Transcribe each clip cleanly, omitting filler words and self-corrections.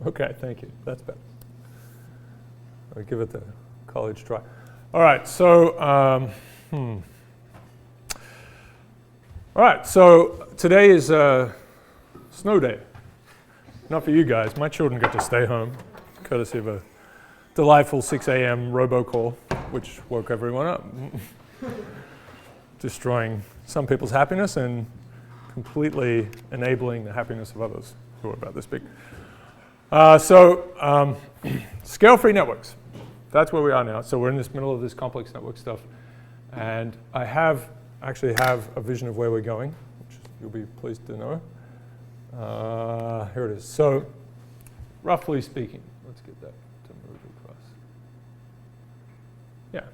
Okay, thank you. That's better. I'll give it the college try. All right, so all right, so today is a snow day. Not for you guys. My children get to stay home, courtesy of a delightful 6 a.m. robocall, which woke everyone up, destroying some people's happiness and completely enabling the happiness of others who are about this big. Scale-free networks. That's where we are now. So we're in this middle of this complex network stuff. And I actually have a vision of where we're going, which you'll be pleased to know. Here it is. So roughly speaking, let's get that to move across. Yeah.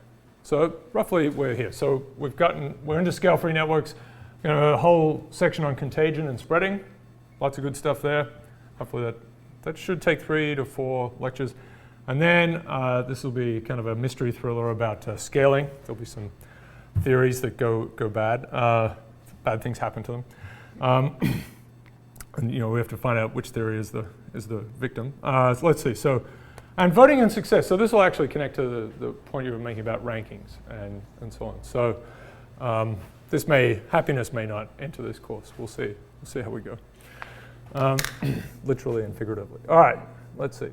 So roughly we're here. So we're into scale-free networks. A whole section on contagion and spreading. Lots of good stuff there. Hopefully that should take 3 to 4 lectures. And then this will be kind of a mystery thriller about scaling. There'll be some theories that go bad. Bad things happen to them. And we have to find out which theory is the victim. So let's see. So, and voting and success. So this will actually connect to the point you were making about rankings and so on. So happiness may not enter this course. We'll see. We'll see how we go. Literally and figuratively. All right, let's see.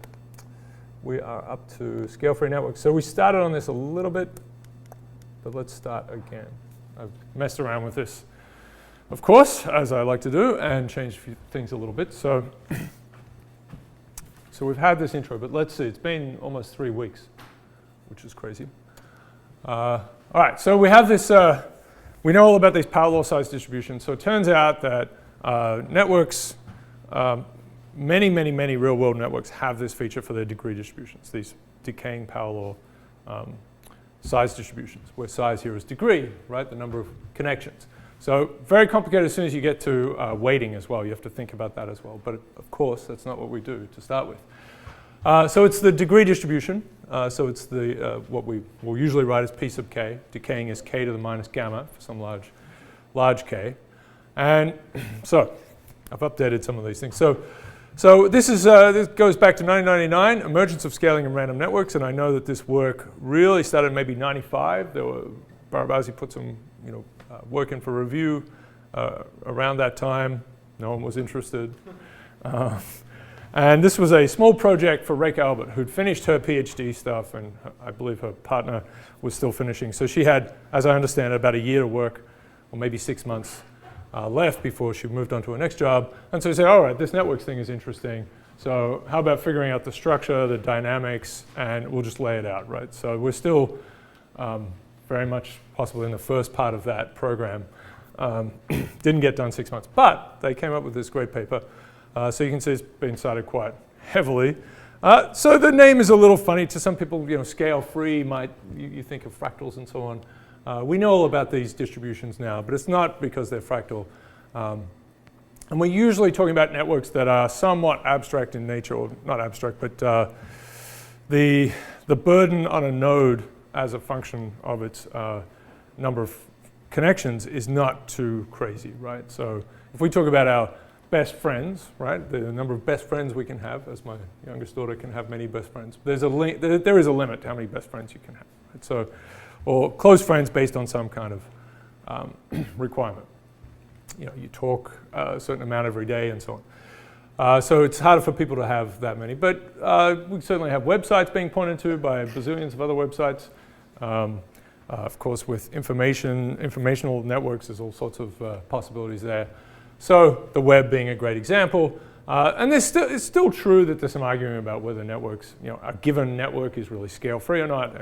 We are up to scale-free networks. So we started on this a little bit, but let's start again. I've messed around with this, of course, as I like to do, and changed things a little bit. So we've had this intro, but let's see. It's been almost 3 weeks, which is crazy. All right, so we have this. We know all about these power law size distributions. So it turns out that networks, many real-world networks have this feature for their degree distributions, these decaying power law size distributions, where size here is degree, right, the number of connections. So very complicated as soon as you get to weighting as well. You have to think about that as well. But of course, that's not what we do to start with. So it's the degree distribution. So it's what we will usually write as P sub k. Decaying is k to the minus gamma for some large k. And so I've updated some of these things. So this goes back to 1999, emergence of scaling in random networks, and I know that this work really started maybe 95. Barabazi put some work in for review around that time. No one was interested. And this was a small project for Reka Albert, who'd finished her PhD stuff, and I believe her partner was still finishing. So she had, as I understand it, about a year to work, or maybe 6 months left before she moved on to her next job. And so we said, all right, this networks thing is interesting. So how about figuring out the structure, the dynamics, and we'll just lay it out, right? So we're still very much possibly in the first part of that program. Didn't get done 6 months, but they came up with this great paper. So you can see it's been cited quite heavily. So the name is a little funny to some people. Scale-free you think of fractals and so on. We know all about these distributions now, but it's not because they're fractal. And we're usually talking about networks that are somewhat abstract in nature, or not abstract, but the burden on a node as a function of its number of connections is not too crazy, right? So if we talk about our best friends, right, the number of best friends we can have, as my youngest daughter can have many best friends, there is a limit to how many best friends you can have, right? So, or close friends based on some kind of requirement. You talk a certain amount every day and so on. So it's harder for people to have that many. But we certainly have websites being pointed to by bazillions of other websites. Of course, with informational networks, there's all sorts of possibilities there. So the web being a great example. And it's still true that there's some arguing about whether networks, a given network is really scale-free or not.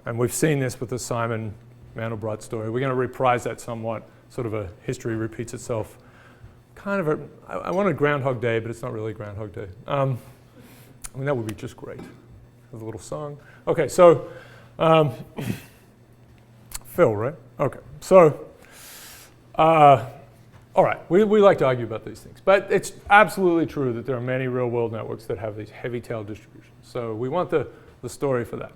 And we've seen this with the Simon Mandelbrot story. We're going to reprise that somewhat, sort of a history repeats itself. Kind of I want a Groundhog Day, but it's not really Groundhog Day. That would be just great. With a little song. Okay, so Phil, right? Okay, so all right, we like to argue about these things, but it's absolutely true that there are many real-world networks that have these heavy-tailed distributions. So we want the story for that.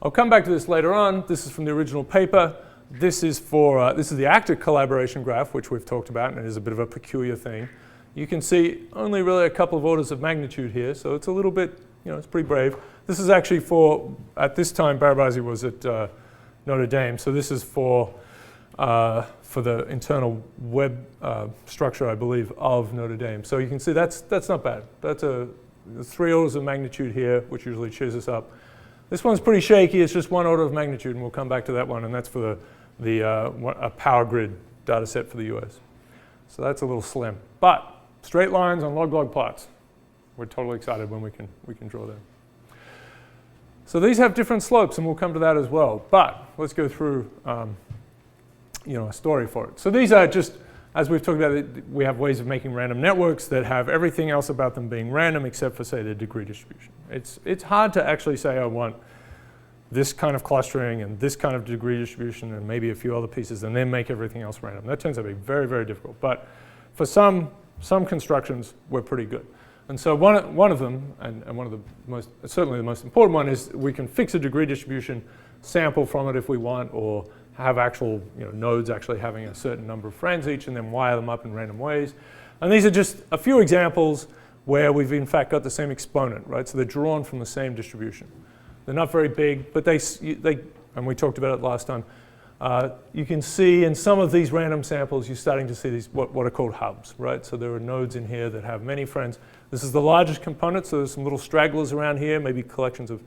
I'll come back to this later on. This is from the original paper. This is the active collaboration graph, which we've talked about, and it is a bit of a peculiar thing. You can see only really a couple of orders of magnitude here, so it's a little bit, it's pretty brave. This is actually at this time, Barabasi was at Notre Dame, so this is for the internal web structure, I believe, of Notre Dame. So you can see that's not bad. That's 3 orders of magnitude here, which usually cheers us up. This one's pretty shaky. It's just 1 order of magnitude, and we'll come back to that one, and that's for a power grid data set for the US. So that's a little slim. But straight lines on log-log plots. We're totally excited when we can draw them. So these have different slopes, and we'll come to that as well. But let's go through a story for it. So these are just, as we've talked about, we have ways of making random networks that have everything else about them being random except for, say, the degree distribution. It's hard to actually say I want this kind of clustering and this kind of degree distribution and maybe a few other pieces and then make everything else random. That tends to be very, very difficult. But for some constructions, we're pretty good. And so one of them, and one of the most, certainly the most important one, is we can fix a degree distribution, sample from it if we want, or have actual nodes actually having a certain number of friends each and then wire them up in random ways. And these are just a few examples where we've in fact got the same exponent, right? So they're drawn from the same distribution. They're not very big, but they and we talked about it last time, you can see in some of these random samples, you're starting to see these what are called hubs, right? So there are nodes in here that have many friends. This is the largest component, so there's some little stragglers around here, maybe collections of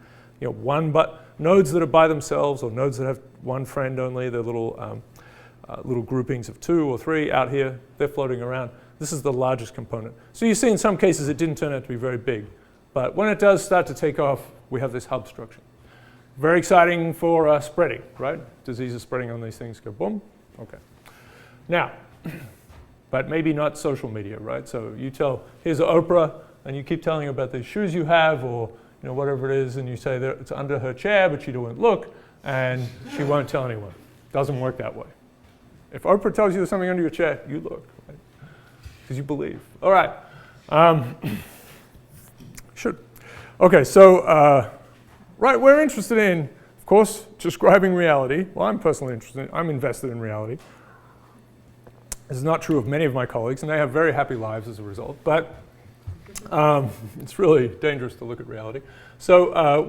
nodes that are by themselves or nodes that have one friend only. They're little groupings of 2 or 3 out here. They're floating around. This is the largest component. So you see in some cases it didn't turn out to be very big. But when it does start to take off, we have this hub structure. Very exciting for spreading, right? Diseases spreading on these things go boom. Okay. Now, but maybe not social media, right? So you tell, here's Oprah, and you keep telling her about the shoes you have or whatever it is, and you say that it's under her chair, but she don't look, and she won't tell anyone. Doesn't work that way. If Oprah tells you there's something under your chair, you look, right? Because you believe. All right. Should. Okay, so right, we're interested in, of course, describing reality. Well, I'm personally interested. I'm invested in reality. This is not true of many of my colleagues, and they have very happy lives as a result. But it's really dangerous to look at reality. So,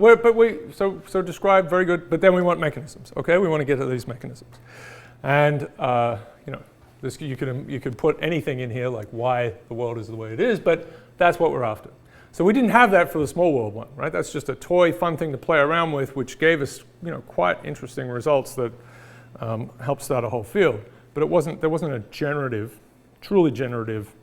so describe, very good. But then we want mechanisms. Okay, we want to get to these mechanisms, and this you could put anything in here like why the world is the way it is. But that's what we're after. So we didn't have that for the small world one, right? That's just a toy, fun thing to play around with, which gave us, quite interesting results that helped start a whole field. But there wasn't a truly generative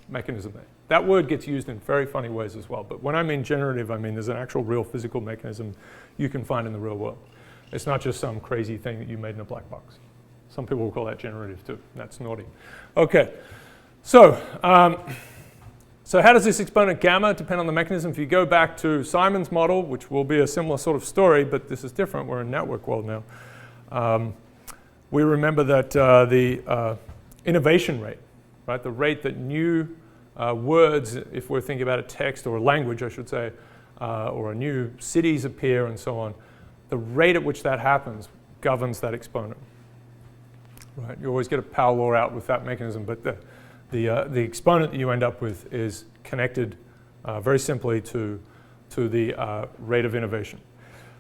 mechanism there. That word gets used in very funny ways as well. But when I mean generative, I mean there's an actual real physical mechanism you can find in the real world. It's not just some crazy thing that you made in a black box. Some people will call that generative too. That's naughty. Okay, so how does this exponent gamma depend on the mechanism? If you go back to Simon's model, which will be a similar sort of story, but this is different. We're in network world now. We remember that the innovation rate, right? The rate that new words, if we're thinking about a text or a language, I should say, or new cities appear and so on, the rate at which that happens governs that exponent, right? You always get a power law out with that mechanism, but the exponent that you end up with is connected very simply to the rate of innovation.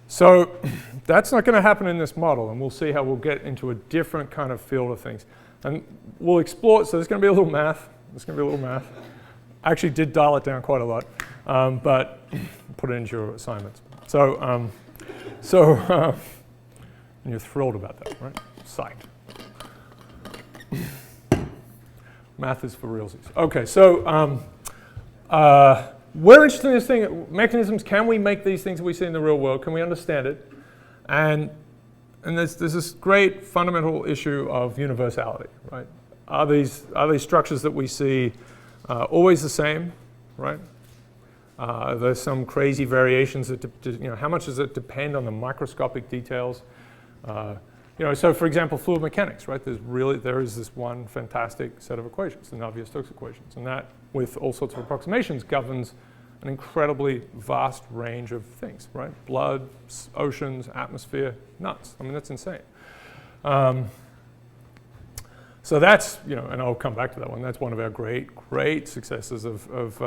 So that's not going to happen in this model, and we'll see how we'll get into a different kind of field of things. And we'll explore, so there's going to be a little math. I actually did dial it down quite a lot, but put it into your assignments. So and you're thrilled about that, right? Psyched. Math is for realsies. Okay, so we're interested in this thing, mechanisms. Can we make these things that we see in the real world? Can we understand it? And there's this great fundamental issue of universality, right? Are these structures that we see always the same, right? There's some crazy variations that, how much does it depend on the microscopic details? So for example, fluid mechanics, right? There is this one fantastic set of equations, the Navier-Stokes equations, and that, with all sorts of approximations, governs an incredibly vast range of things, right? Blood, oceans, atmosphere, nuts. I mean, that's insane. So that's, and I'll come back to that one. That's one of our great successes of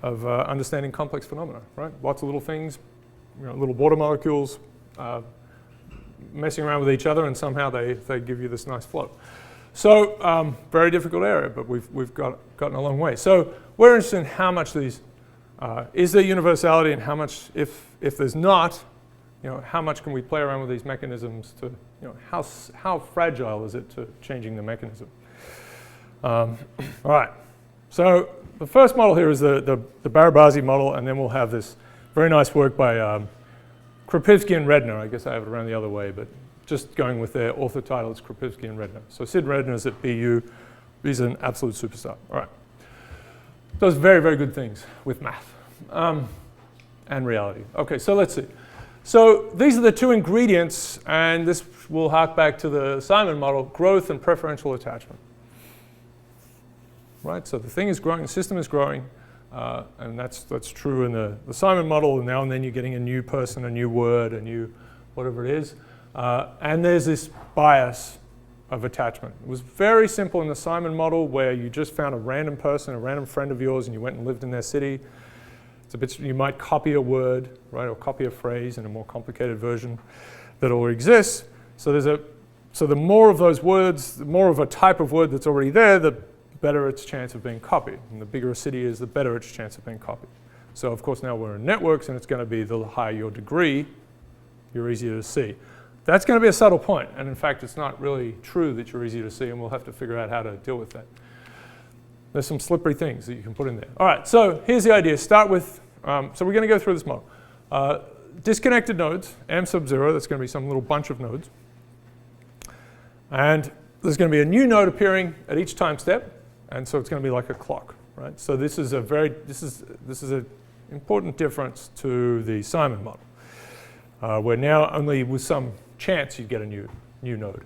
understanding complex phenomena, right? Lots of little things, little water molecules messing around with each other, and somehow they give you this nice flow. So very difficult area, but we've gotten a long way. So we're interested in how much these, is there universality, and how much, if there's not, how much can we play around with these mechanisms to, how fragile is it to changing the mechanism? All right, so the first model here is the Barabasi model, and then we'll have this very nice work by Krapivsky and Redner. I guess I have it around the other way, but just going with their author title, it's Krapivsky and Redner. So Sid Redner's at BU. He's an absolute superstar. All right. Does very, very good things with math and reality. Okay, so let's see. So these are the two ingredients, and this will hark back to the Simon model, growth and preferential attachment. Right, so the thing is growing, the system is growing, and that's true in the Simon model. Now and then you're getting a new person, a new word, a new whatever it is. And there's this bias of attachment. It was very simple in the Simon model, where you just found a random person, a random friend of yours, and you went and lived in their city. It's a bit, you might copy a word, right, or copy a phrase in a more complicated version that already exists. So the more of those words, the more of a type of word that's already there, the better its chance of being copied. And the bigger a city is, the better its chance of being copied. So of course now we're in networks, and it's going to be the higher your degree, you're easier to see. That's going to be a subtle point, and in fact it's not really true that you're easy to see, and we'll have to figure out how to deal with that. There's some slippery things that you can put in there. All right, so here's the idea. Start with, so we're going to go through this model. Disconnected nodes, m sub 0, that's going to be some little bunch of nodes. And there's going to be a new node appearing at each time step, and so it's going to be like a clock, right? So this is an important difference to the Simon model, where now only with some chance you get a new node.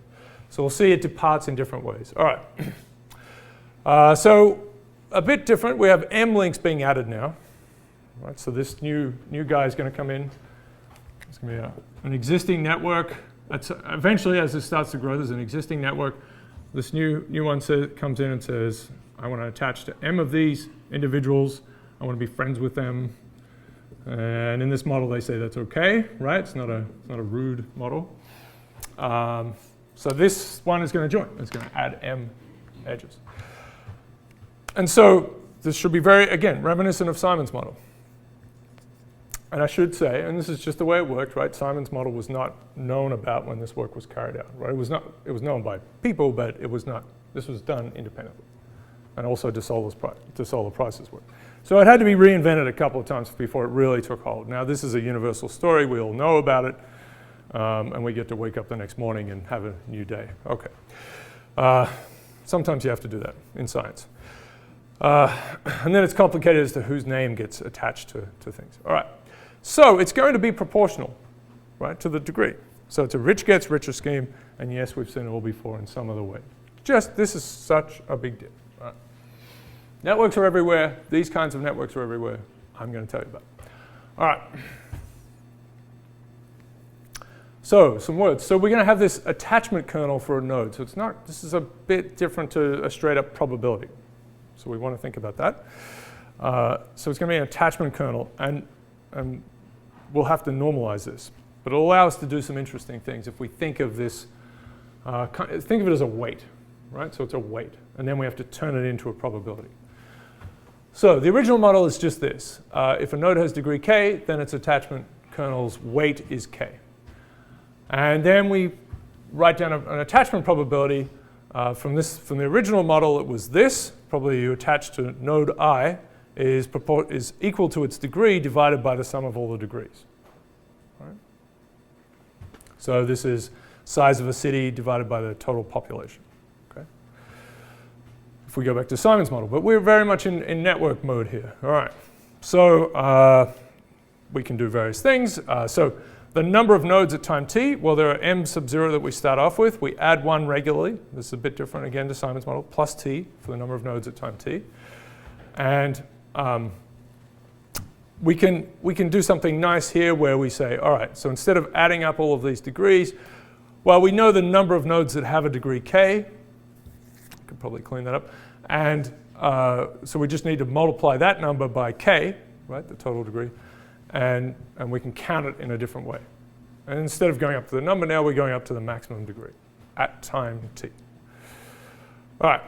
So we'll see it departs in different ways. All right. So a bit different. We have M links being added now. Right, so this new guy is going to come in. It's going to be an existing network. Eventually, as this starts to grow, there's an existing network. This new one comes in and says, I want to attach to M of these individuals. I want to be friends with them. And in this model, they say that's okay, right? It's not a rude model. So this one is going to join. It's going to add M edges. And so this should be very, again, reminiscent of Simon's model. And I should say, and this is just the way it worked, right? Simon's model was not known about when this work was carried out, right? It was known by people, but it was not. This was done independently, and also de Solar Price's work. So it had to be reinvented a couple of times before it really took hold. Now this is a universal story. We all know about it, and we get to wake up the next morning and have a new day. Okay. Sometimes you have to do that in science. And then it's complicated as to whose name gets attached to things. All right. So it's going to be proportional, right, to the degree. So it's a rich gets richer scheme, and yes, we've seen it all before in some other way. This is such a big deal. Right? Networks are everywhere. These kinds of networks are everywhere. I'm going to tell you about it. All right. So some words. So we're going to have this attachment kernel for a node. So this is a bit different to a straight up probability. So we want to think about that. So it's going to be an attachment kernel, and we'll have to normalize this. But it'll allow us to do some interesting things if we think of this, think of it as a weight, right? So it's a weight, and then we have to turn it into a probability. So the original model is just this. If a node has degree k, then its attachment kernel's weight is k. And then we write down an attachment probability. From the original model, it was this. Probably you attach to node I is equal to its degree divided by the sum of all the degrees. Right? So this is size of a city divided by the total population. Okay? If we go back to Simon's model, but we're very much in network mode here. All right. So we can do various things. So the number of nodes at time t, well, there are m sub 0 that we start off with. We add 1 regularly. This is a bit different again to Simon's model, plus t for the number of nodes at time t. And we can do something nice here where we say, all right, so instead of adding up all of these degrees, well, we know the number of nodes that have a degree k, could probably clean that up. And so we just need to multiply that number by k, right, the total degree, and we can count it in a different way. And instead of going up to the number now, we're going up to the maximum degree at time t. All right.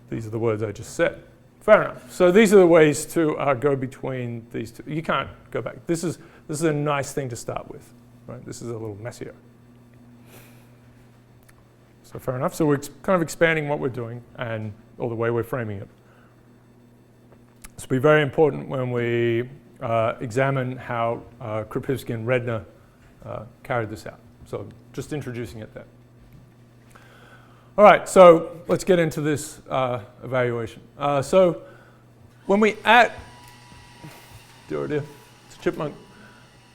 These are the words I just said. Fair enough. So these are the ways to go between these two. You can't go back. This is a nice thing to start with, right? This is a little messier. So fair enough. So we're kind of expanding what we're doing or the way we're framing it. This will be very important when we examine how Krapivsky and Redner carried this out. So just introducing it there. All right, so let's get into this evaluation. So when we add, dear, it's a chipmunk.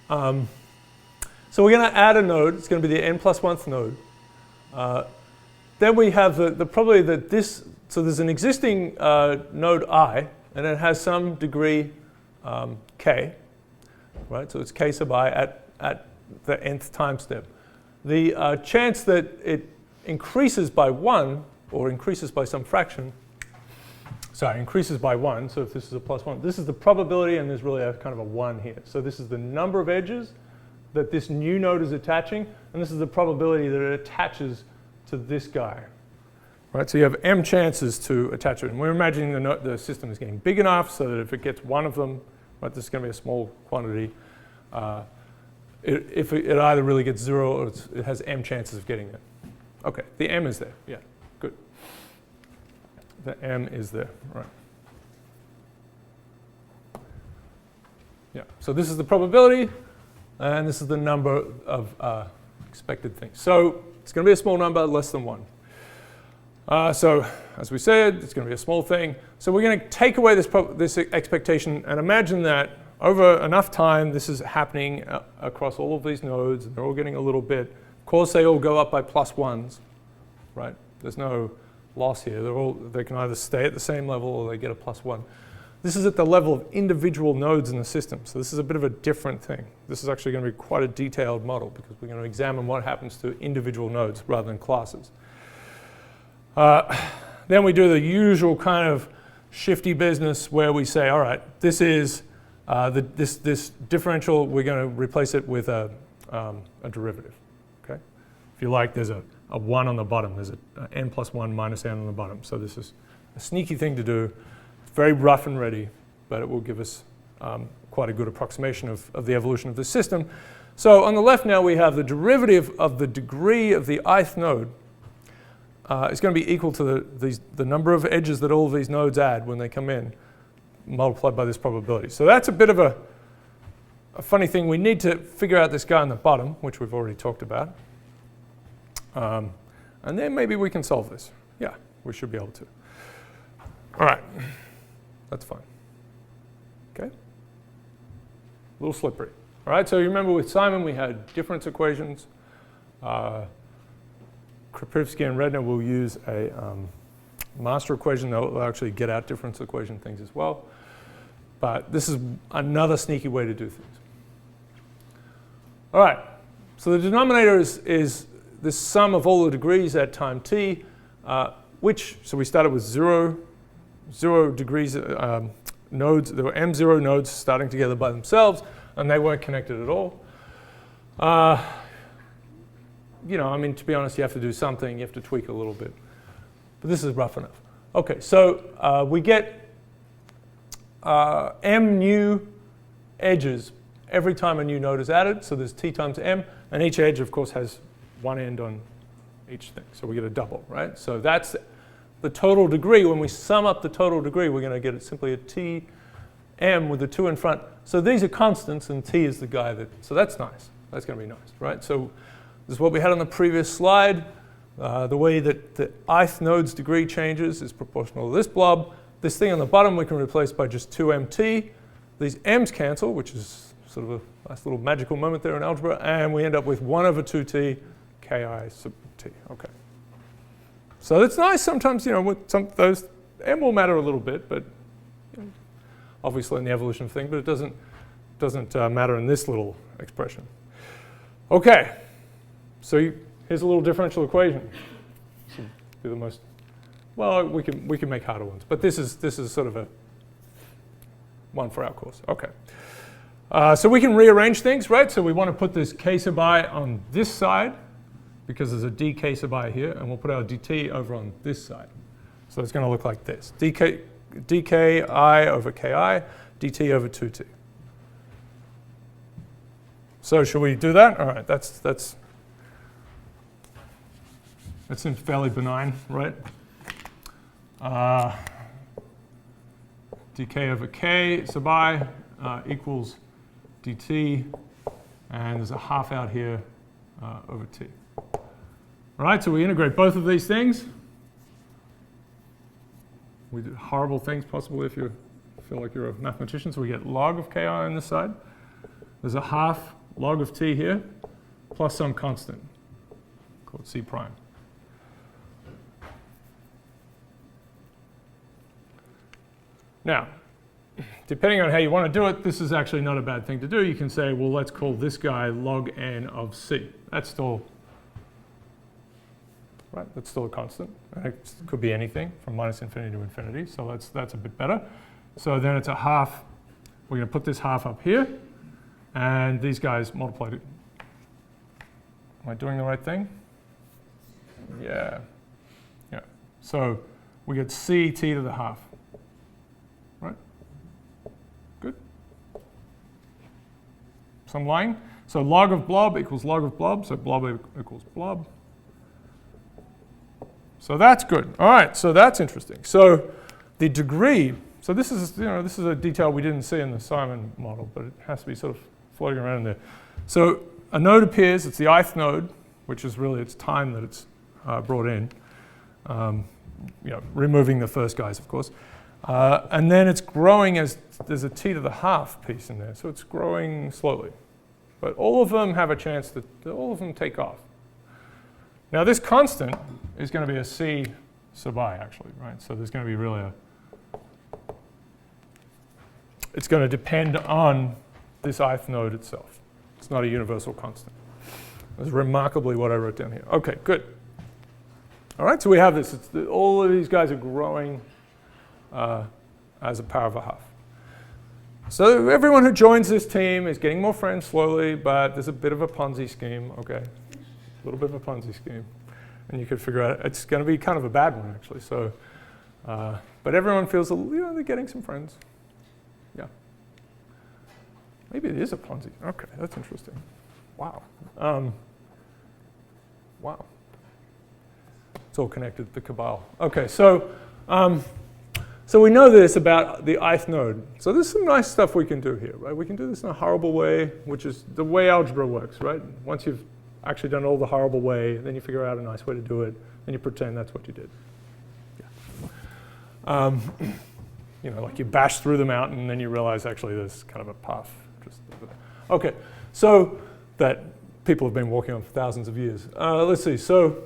So we're going to add a node. It's going to be the n+1th node. Then we have the probability that this, so there's an existing node I, and it has some degree k, right? So it's k sub I at the nth time step. The chance that it increases by 1, or increases by some fraction, increases by 1, so if this is a +1, this is the probability, and there's really a kind of a 1 here. So this is the number of edges that this new node is attaching, and this is the probability that it attaches to this guy. Right, so you have m chances to attach it, and we're imagining the system is getting big enough so that if it gets one of them, right, this is going to be a small quantity, if it either really gets 0 or it has m chances of getting it. Okay, the m is there. Yeah, good. The m is there, right. Yeah, so this is the probability, and this is the number of expected things. So it's going to be a small number, less than 1. So as we said, it's going to be a small thing. So we're going to take away this expectation and imagine that over enough time, this is happening across all of these nodes, and they're all getting a little bit. Of course, they all go up by +1s, right? There's no loss here. They can either stay at the same level or they get a +1. This is at the level of individual nodes in the system. So this is a bit of a different thing. This is actually going to be quite a detailed model because we're going to examine what happens to individual nodes rather than classes. Then we do the usual kind of shifty business where we say, all right, this is this differential, we're going to replace it with a derivative. Okay? If you like, there's a 1 on the bottom. There's a n+1 minus n on the bottom. So this is a sneaky thing to do. It's very rough and ready, but it will give us quite a good approximation of the evolution of the system. So on the left now, we have the derivative of the degree of the ith node. It's going to be equal to the number of edges that all of these nodes add when they come in, multiplied by this probability. So that's a bit of a funny thing. We need to figure out this guy on the bottom, which we've already talked about. And then maybe we can solve this. Yeah, we should be able to. All right, that's fine. Okay, a little slippery. All right, so you remember with Simon we had difference equations. Krapivsky and Redner will use a master equation. They'll actually get out difference equation things as well. But this is another sneaky way to do things. All right, so the denominator is this sum of all the degrees at time t, so we started with zero degrees nodes. There were m0 nodes starting together by themselves, and they weren't connected at all. I mean, to be honest, you have to do something. You have to tweak a little bit. But this is rough enough. OK, so we get m new edges every time a new node is added. So there's t times m. And each edge, of course, has one end on each thing. So we get a double, right? So that's the total degree. When we sum up the total degree, we're going to get simply a t m with the 2 in front. So these are constants, and t is the guy that. So that's nice. That's going to be nice, right? So this is what we had on the previous slide. The way that the ith node's degree changes is proportional to this blob. This thing on the bottom we can replace by just 2mt. These m's cancel, which is sort of a nice little magical moment there in algebra. And we end up with 1/2t ki sub t. OK. So that's nice. Sometimes, with those m will matter a little bit, but obviously in the evolution thing. But it doesn't matter in this little expression. OK. So here's a little differential equation. This will be the most Well, we can make harder ones, but this is sort of a one for our course. Okay. So we can rearrange things, right? So we want to put this k sub I on this side because there's a dk sub I here, and we'll put our dt over on this side. So it's going to look like this: dki over ki, dt over 2t. So should we do that? All right, that seems fairly benign, right? dk over k sub I equals dt, and there's a half out here over t. All right, so we integrate both of these things. We do horrible things possibly if you feel like you're a mathematician. So we get log of ki on this side. There's a half log of t here, plus some constant called c prime. Now, depending on how you want to do it, this is actually not a bad thing to do. You can say, well, let's call this guy log n of c. That's still, right? That's still a constant. It could be anything from minus infinity to infinity. So that's a bit better. So then it's a half. We're going to put this half up here, and these guys multiplied. Am I doing the right thing? Yeah. Yeah. So we get c t to the half. Right? Good. So I'm lying. So log of blob equals log of blob. So blob equals blob. So that's good. All right. So that's interesting. So the degree. So this is a detail we didn't see in the Simon model, but it has to be sort of floating around in there. So a node appears. It's the ith node, which is really its time that it's brought in. Removing the first guys, of course. And then it's growing as there's a t to the half piece in there. So it's growing slowly. But all of them have a chance that all of them take off. Now this constant is going to be a c sub I, actually, right? So there's going to be really it's going to depend on this ith node itself. It's not a universal constant. That's remarkably what I wrote down here. Okay, good. All right, so we have this. All of these guys are growing as a power of a half. So everyone who joins this team is getting more friends slowly, but there's a bit of a Ponzi scheme, okay? A little bit of a Ponzi scheme. And you could figure out, it's going to be kind of a bad one, actually. So, but everyone feels, they're getting some friends. Yeah. Maybe it is a Ponzi. Okay, that's interesting. Wow. Wow. It's all connected to the cabal. Okay, so we know this about the ith node. So there's some nice stuff we can do here, right? We can do this in a horrible way, which is the way algebra works, right? Once you've actually done all the horrible way, then you figure out a nice way to do it, and you pretend that's what you did. Yeah. Like you bash through the mountain, and then you realize actually there's kind of a path. Okay, so that people have been walking on for thousands of years. Let's see. So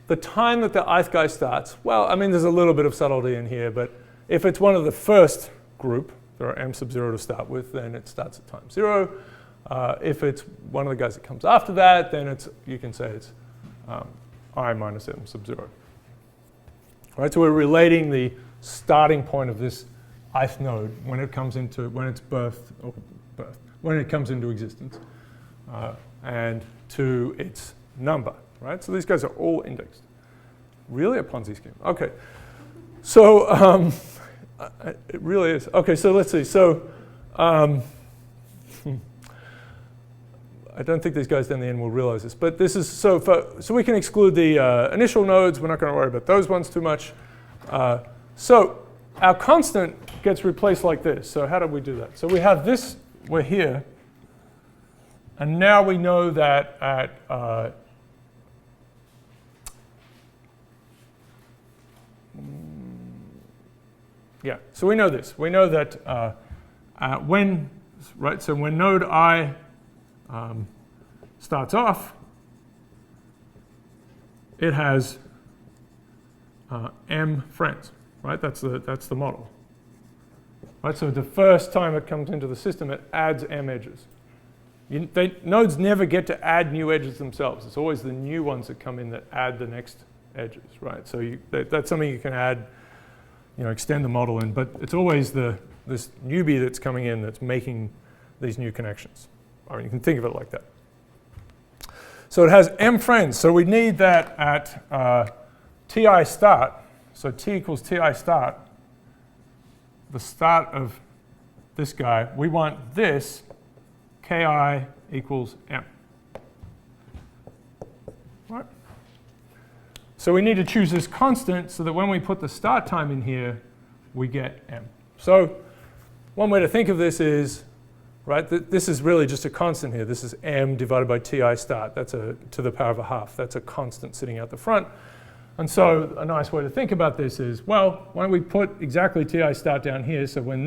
the time that the ith guy starts, well, I mean, there's a little bit of subtlety in here, but if it's one of the first group, there are m sub 0 to start with, then it starts at time 0. If it's one of the guys that comes after that, then you can say it's I minus m sub 0. All right, so we're relating the starting point of this ith node when it comes into, when it comes into existence, and to its number, right? So these guys are all indexed. Really a Ponzi scheme. Okay, so it really is. Okay, so let's see. So I don't think these guys down the end will realize this, but this is, so we can exclude the initial nodes. We're not going to worry about those ones too much. So our constant gets replaced like this. So how do we do that? So we have this, we're here, and now we know that at yeah, so we know this. We know that when node I starts off, it has m friends, right? That's the model, right? So the first time it comes into the system, it adds m edges. Nodes never get to add new edges themselves. It's always the new ones that come in that add the next edges, right? So that's something you can add, extend the model in, but it's always this newbie that's coming in that's making these new connections. I mean, you can think of it like that. So it has m friends. So we need that at ti start. So t equals ti start, the start of this guy. We want this ki equals m. Right? So we need to choose this constant so that when we put the start time in here, we get m. So one way to think of this is, right, this is really just a constant here. This is m divided by ti start. That's to the power of a half. That's a constant sitting out the front. And so a nice way to think about this is, well, why don't we put exactly ti start down here, so when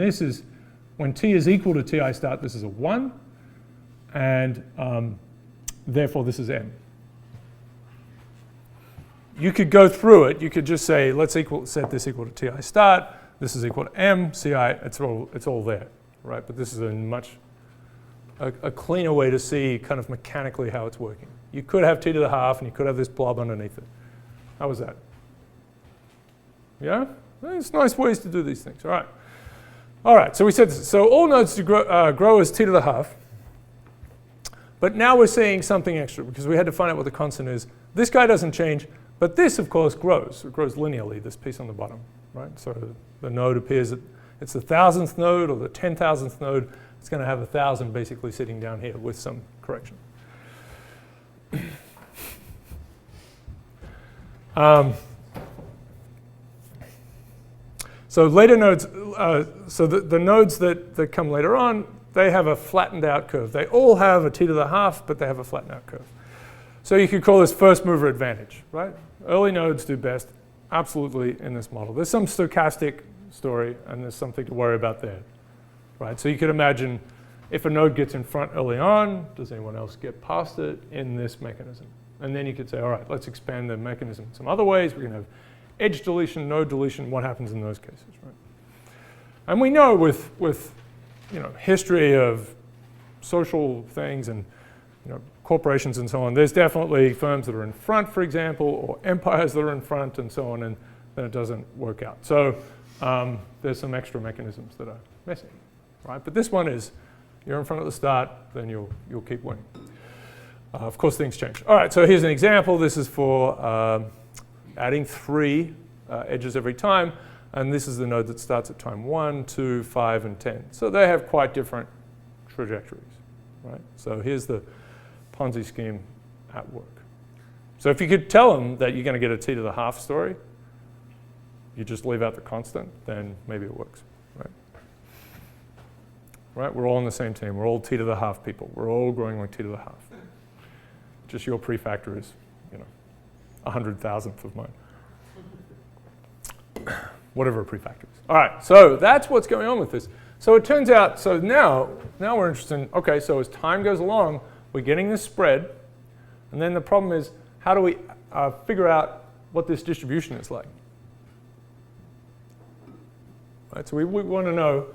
t is equal to ti start, this is a 1, and therefore this is m. You could go through it. You could just say, let's set this equal to ti start. This is equal to m, ci, it's all there, right? But this is a cleaner way to see kind of mechanically how it's working. You could have t to the half, and you could have this blob underneath it. How was that? Yeah? There's nice ways to do these things. All right. All right, so we said this. So all nodes to grow as t to the half. But now we're seeing something extra because we had to find out what the constant is. This guy doesn't change, but this, of course, grows. It grows linearly, this piece on the bottom, right? So the node appears at, it's the 1,000th node or the 10,000th node. It's going to have 1,000 basically sitting down here with some correction. So later nodes, so the nodes that come later on, they have a flattened out curve. They all have a t to the half, but they have a flattened out curve. So you could call this first mover advantage, right? Early nodes do best, absolutely, in this model. There's some stochastic story, and there's something to worry about there, right? So you could imagine if a node gets in front early on, does anyone else get past it in this mechanism? And then you could say, all right, let's expand the mechanism some other ways. We can have edge deletion, node deletion. What happens in those cases, right? And we know with history of social things and corporations and so on, there's definitely firms that are in front, for example, or empires that are in front and so on, and then it doesn't work out. So there's some extra mechanisms that are missing, right? But this one is, you're in front at the start, then you'll keep winning. Of course, things change. All right, so here's an example. This is for adding 3 edges every time. And this is the node that starts at time 1, 2, 5, and 10. So they have quite different trajectories, right? So here's the Ponzi scheme at work. So if you could tell them that you're going to get a t to the half story, you just leave out the constant, then maybe it works, right? Right? We're all on the same team. We're all t to the half people. We're all growing like t to the half. Just your prefactor is, 100,000th of mine. Whatever a prefactor is. All right, so that's what's going on with this. So it turns out, so now we're interested in, okay, so as time goes along, we're getting this spread. And then the problem is, how do we figure out what this distribution is like? Right, so we want to know,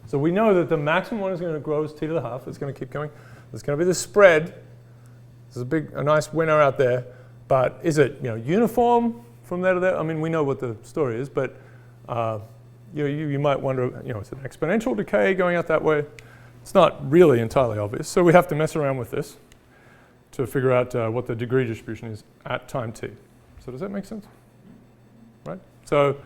so we know that the maximum one is going to grow as t to the half. It's going to keep going. There's going to be this spread. There's a nice winner out there. But is it uniform from there to there? I mean, we know what the story is, but you might wonder, is it exponential decay going out that way? It's not really entirely obvious. So we have to mess around with this to figure out what the degree distribution is at time t. So does that make sense? Right? So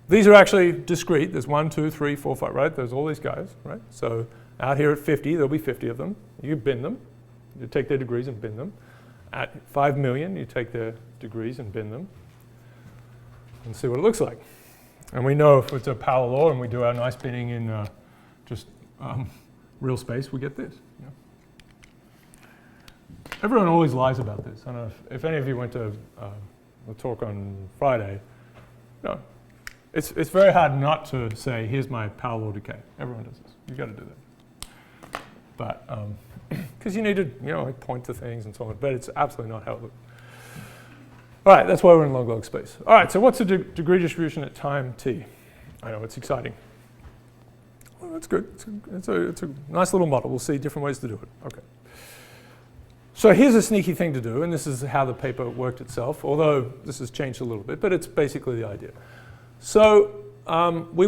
these are actually discrete. There's 1, 2, 3, 4, 5, right? There's all these guys, right? So out here at 50, there'll be 50 of them. You bin them. You take their degrees and bin them. At 5 million, you take their degrees and bin them and see what it looks like. And we know if it's a power law and we do our nice binning in just real space, we get this. Everyone always lies about this. I don't know if any of you went to a talk on Friday. No, it's very hard not to say, here's my power law decay. Everyone does this. You've got to do that. But because you need to point to things and so on, but it's absolutely not how it looks. All right, that's why we're in log-log space. All right, so what's the degree distribution at time t? I know, it's exciting. Well, that's good. It's a nice little model. We'll see different ways to do it. Okay. So here's a sneaky thing to do, and this is how the paper worked itself, although this has changed a little bit, but it's basically the idea. So we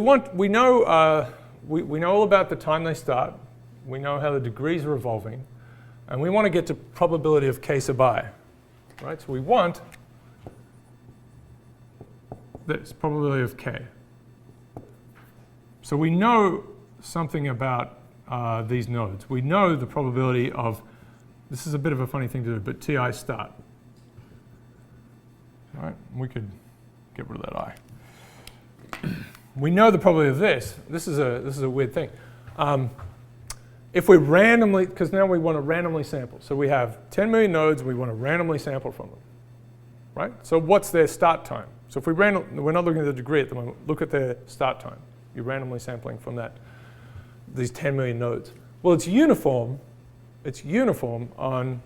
know all about the time they start. We know how the degrees are evolving, and we want to get to probability of k sub I, right? So we want this probability of k. So we know something about these nodes. We know the probability of, this is a bit of a funny thing to do, but ti start. All right, we could get rid of that I. We know the probability of this. This is a weird thing. If we randomly, because now we want to randomly sample. So we have 10 million nodes, and we want to randomly sample from them, right? So what's their start time? So if we're not looking at the degree at the moment, look at their start time. You're randomly sampling from these 10 million nodes. Well, it's uniform. It's uniform on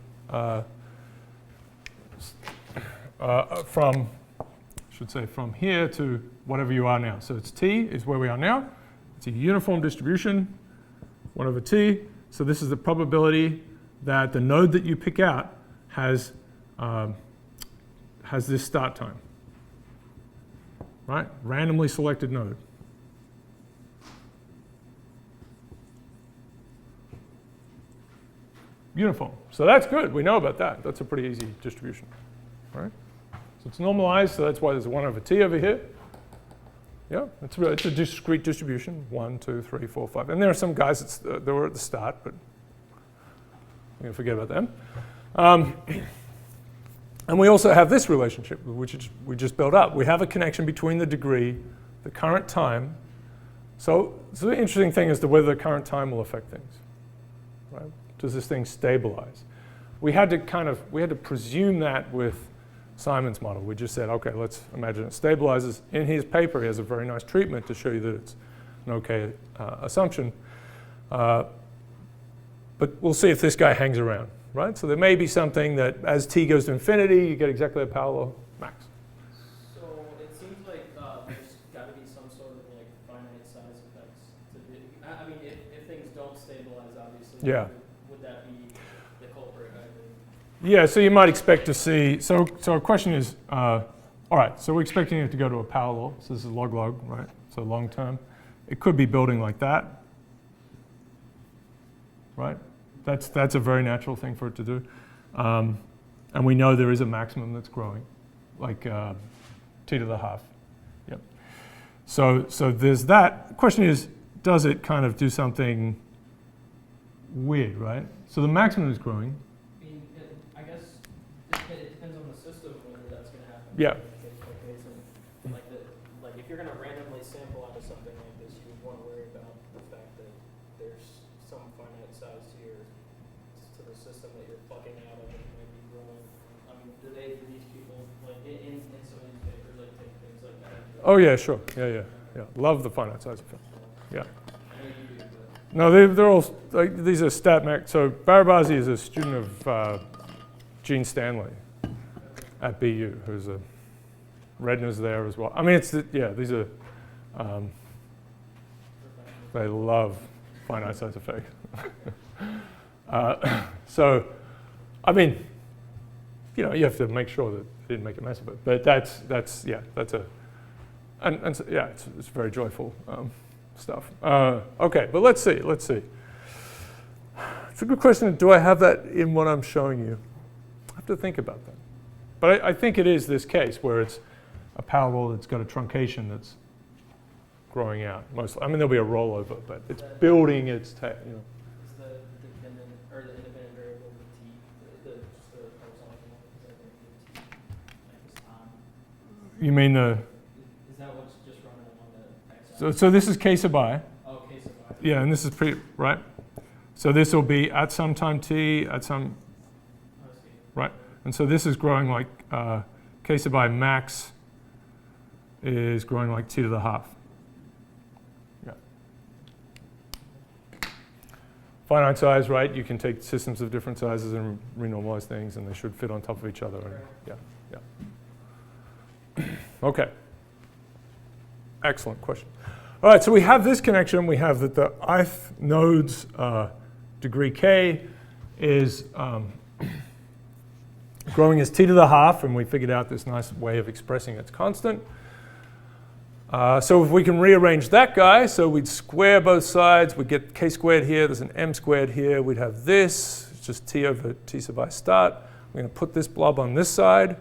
from here to whatever you are now. So it's t is where we are now. It's a uniform distribution, 1 over t. So this is the probability that the node that you pick out has this start time, right? Randomly selected node. Uniform. So that's good. We know about that. That's a pretty easy distribution, right? So it's normalized, so that's why there's 1 over t over here. Yeah, it's a discrete distribution, 1, 2, 3, 4, 5. And there are some guys that were at the start, but we're going to forget about them. And we also have this relationship, which we just built up. We have a connection between the degree, the current time. So the interesting thing as to whether the current time will affect things, right? Does this thing stabilize? We had to presume that with Simon's model. We just said, okay, let's imagine it stabilizes. In his paper, he has a very nice treatment to show you that it's an okay assumption. But we'll see if this guy hangs around, right? So there may be something that as t goes to infinity, you get exactly a parallel max. So it seems like there's got to be some sort of like finite size effects. I mean, if things don't stabilize, obviously. Yeah. Would that be the culprit? Yeah, so you might expect to see, so our question is, all right, so we're expecting it to go to a parallel. So this is log-log, right? So long term. It could be building like that, right? That's a very natural thing for it to do. And we know there is a maximum that's growing, like t to the half. Yep. So there's that. The question is, does it kind of do something weird, right? So the maximum is growing. I mean, I guess it depends on the system whether that's going to happen. Yeah. Okay, so like if you're going to randomly sample out of something like this, you would want to worry about the fact that there's some finite size to the system that you're plucking out of and it might be growing. I mean, do these people, like in some of these papers, like take things like that? Oh yeah, sure. Yeah. Love the finite size effect. Yeah. No, they're all, like, these are StatMech. So Barabazi is a student of Gene Stanley at BU, who's a Redner's there as well. I mean, these are, they love finite size effect. So, I mean, you have to make sure that they didn't make a mess of it. But that's it's very joyful stuff. Okay, but let's see. It's a good question. Do I have that in what I'm showing you? I have to think about that. But I think it is this case where it's a parallel that's got a truncation that's growing out. Mostly, I mean, there'll be a rollover, but it's building its Is the dependent or the independent variable the t, just the horizontal, is that going to be t like this time? You mean the? Is that what's just running on the x? So this is k sub I. Oh, k sub I. Yeah, and this is right. So this will be at some time t at some. Oh, I see. Right, and so this is growing like k sub I max is growing like t to the half. Yeah. Finite size, right? You can take systems of different sizes and renormalize things, and they should fit on top of each other. And, yeah. Okay. Excellent question. All right, so we have this connection. We have that the ith node's degree k is growing as t to the half, and we figured out this nice way of expressing its constant. So if we can rearrange that guy, so we'd square both sides, we'd get k squared here, there's an m squared here, we'd have this, it's just t over t sub I start. We're going to put this blob on this side,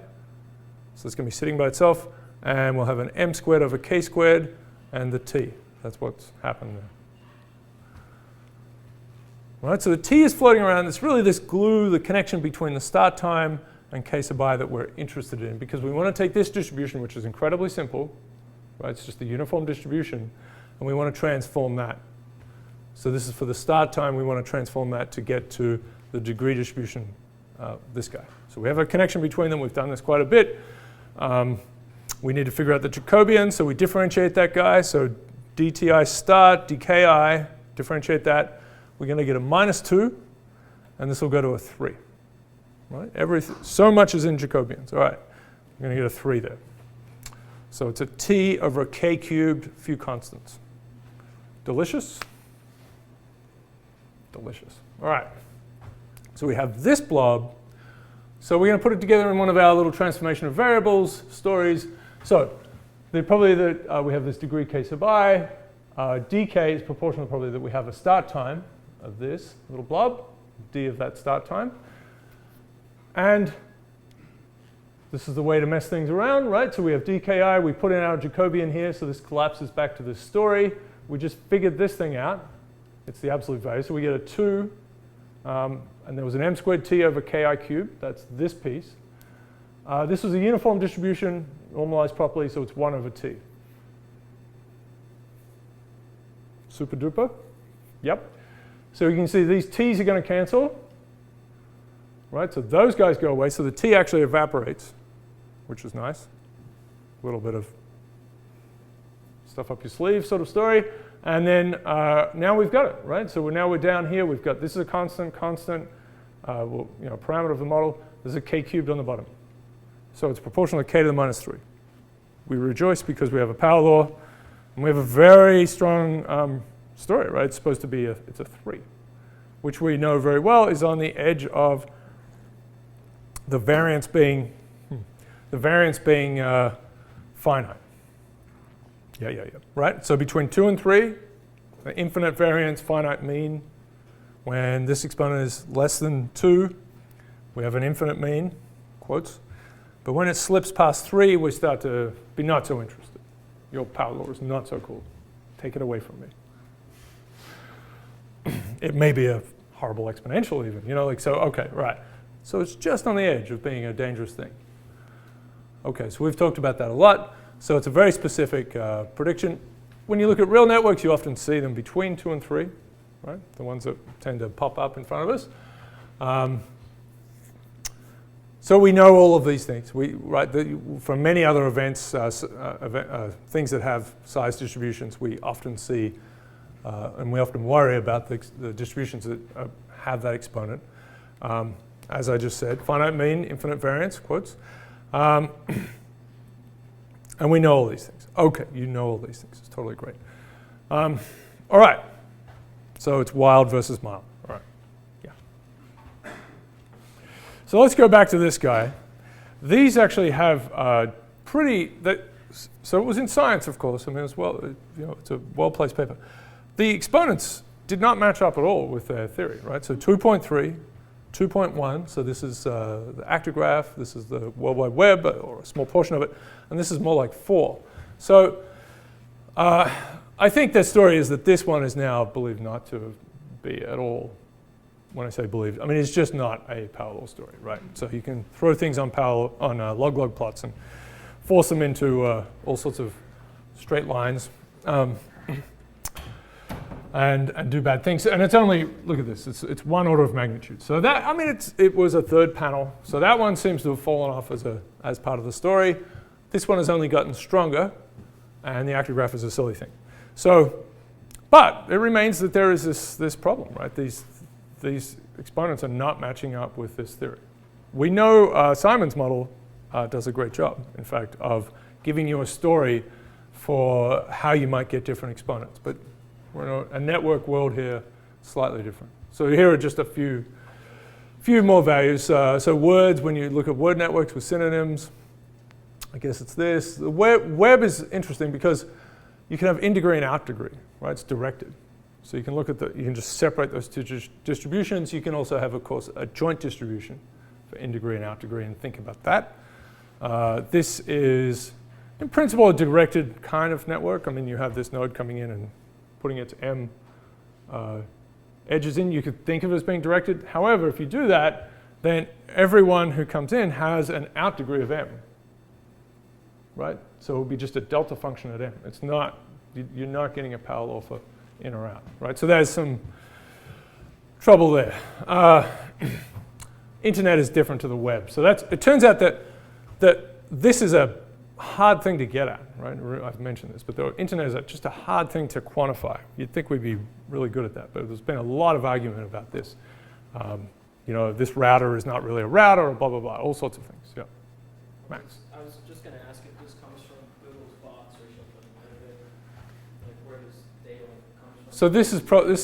so it's going to be sitting by itself, and we'll have an m squared over k squared and the t. That's what's happened there. Right, so the t is floating around. It's really this glue, the connection between the start time and k sub I that we're interested in, because we want to take this distribution, which is incredibly simple, right? It's just a uniform distribution, and we want to transform that. So this is for the start time. We want to transform that to get to the degree distribution, this guy. So we have a connection between them. We've done this quite a bit. We need to figure out the Jacobian, so we differentiate that guy. So dti start, dki, differentiate that. We're going to get a -2, and this will go to a 3. Right? So much is in Jacobians. All right, we're going to get a 3 there. So it's a t over a k cubed, few constants. Delicious? Delicious. All right. So we have this blob. So we're going to put it together in one of our little transformation of variables stories. So we have this degree k sub I. dk is proportional probably that we have a start time of this little blob, d of that start time. And this is the way to mess things around, right? So we have dki, we put in our Jacobian here, so this collapses back to this story. We just figured this thing out. It's the absolute value. So we get a 2, and there was an m squared t over ki cubed. That's this piece. This was a uniform distribution, normalized properly, so it's 1 over t. Super duper? Yep. So you can see these t's are going to cancel. Right, so those guys go away. So the t actually evaporates, which is nice. A little bit of stuff up your sleeve sort of story. And then now we've got it, right? So now we're down here. We've got, this is a constant, parameter of the model. There's a k cubed on the bottom. So it's proportional to k to the -3. We rejoice because we have a power law, and we have a very strong story, right? It's supposed to be it's a 3, which we know very well is on the edge of the variance being finite. Yeah. Right? So between 2 and 3, the infinite variance, finite mean. When this exponent is less than 2, we have an infinite mean, quotes. But when it slips past 3, we start to be not so interested. Your power law is not so cool. Take it away from me. It may be a horrible exponential even, okay, right. So it's just on the edge of being a dangerous thing. Okay, so we've talked about that a lot. So it's a very specific prediction. When you look at real networks, you often see them between 2 and 3, right? The ones that tend to pop up in front of us. So we know all of these things. From many other events, things that have size distributions, we often see, and we often worry about the distributions that have that exponent. As I just said, finite mean, infinite variance, quotes. And we know all these things. Okay, you know all these things. It's totally great. All right. So it's wild versus mild. All right. Yeah. So let's go back to this guy. These actually have so it was in Science, of course. I mean, it's a well-placed paper. The exponents did not match up at all with their theory, right? So 2.3. 2.1, so this is the actograph, this is the World Wide Web, or a small portion of it, and this is more like 4. So I think the story is that this one is now believed not to be at all, when I say believed, I mean it's just not a power law story, right? So you can throw things on log-log plots and force them into all sorts of straight lines. And do bad things. And it's only, look at this, it's 1 order of magnitude. So that, I mean, it was a third panel. So that one seems to have fallen off as part of the story. This one has only gotten stronger, and the actograph is a silly thing. So, but it remains that there is this problem, right? These exponents are not matching up with this theory. We know Simon's model does a great job, in fact, of giving you a story for how you might get different exponents. But we're in a network world here, slightly different. So here are just a few few more values. So words, when you look at word networks with synonyms, I guess it's this. The web is interesting because you can have in degree and out degree, right? It's directed. So you can look at you can just separate those two distributions. You can also have, of course, a joint distribution for in degree and out degree and think about that. This is, in principle, a directed kind of network. I mean, you have this node coming in and putting its M edges in. You could think of it as being directed. However, if you do that, then everyone who comes in has an out degree of M, right? So it will be just a delta function at M. It's not, you're not getting a parallel for in or out, right? So there's some trouble there. Internet is different to the web. So it turns out that this is a hard thing to get at, right? I've mentioned this, but the internet is just a hard thing to quantify. You'd think we'd be really good at that, but there's been a lot of argument about this. You know, this router is not really a router, or blah, blah, blah, all sorts of things. Yeah. Max. I was just going to ask if this comes from Google's bots or something. Like where does data come from? So this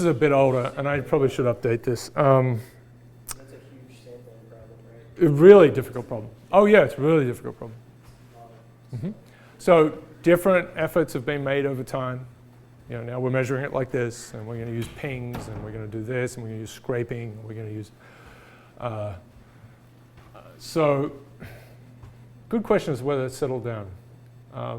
is a bit older, and I probably should update this. That's a huge sampling problem, right? A really difficult problem. Oh yeah, it's a really difficult problem. Mm-hmm. So different efforts have been made over time. You know, now we're measuring it like this, and we're going to use pings, and we're going to do this, and we're going to use scraping, and we're going to use. So, good question is whether it's settled down. I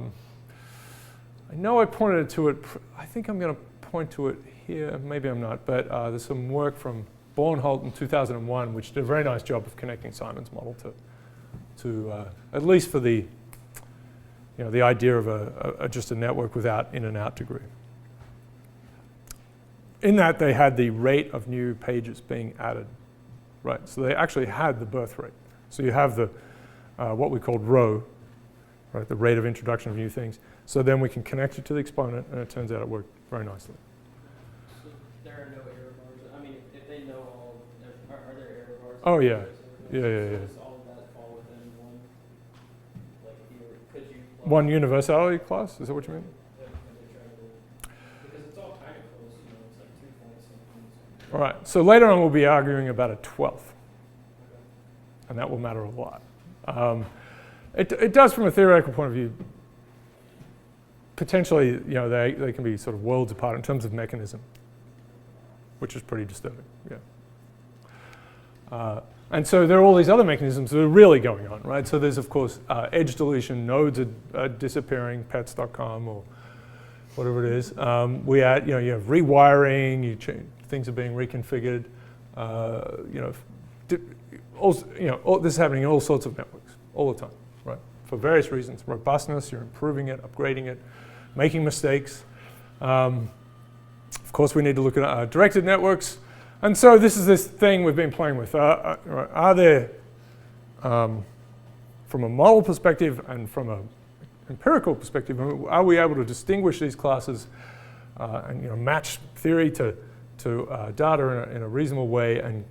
know I pointed to it. I think I'm going to point to it here. Maybe I'm not, but there's some work from Bornholt in 2001, which did a very nice job of connecting Simon's model to at least for the the idea of just a network without in and out degree. In that they had the rate of new pages being added, right? So they actually had the birth rate. So you have the what we called rho, right? The rate of introduction of new things. So then we can connect it to the exponent, and it turns out it worked very nicely. So there are no error bars. I mean, if they know all, are there error bars? Oh yeah, yeah. Does all of that fall within one? Like, could you? One universality class? Is that what you mean? Because it's all kind of close, it's like 2 points something. All right, so later on we'll be arguing about a 12th, and that will matter a lot. It does from a theoretical point of view. Potentially, they can be sort of worlds apart in terms of mechanism, which is pretty disturbing, yeah. And so there are all these other mechanisms that are really going on, right? So there's, of course, edge deletion, nodes are disappearing, pets.com or whatever it is. We add, you have rewiring, things are being reconfigured. This is happening in all sorts of networks, all the time, right? For various reasons, robustness, you're improving it, upgrading it, making mistakes. Of course, we need to look at directed networks. And so this is this thing we've been playing with. Are there, from a model perspective and from an empirical perspective, are we able to distinguish these classes and match theory to data in a reasonable way and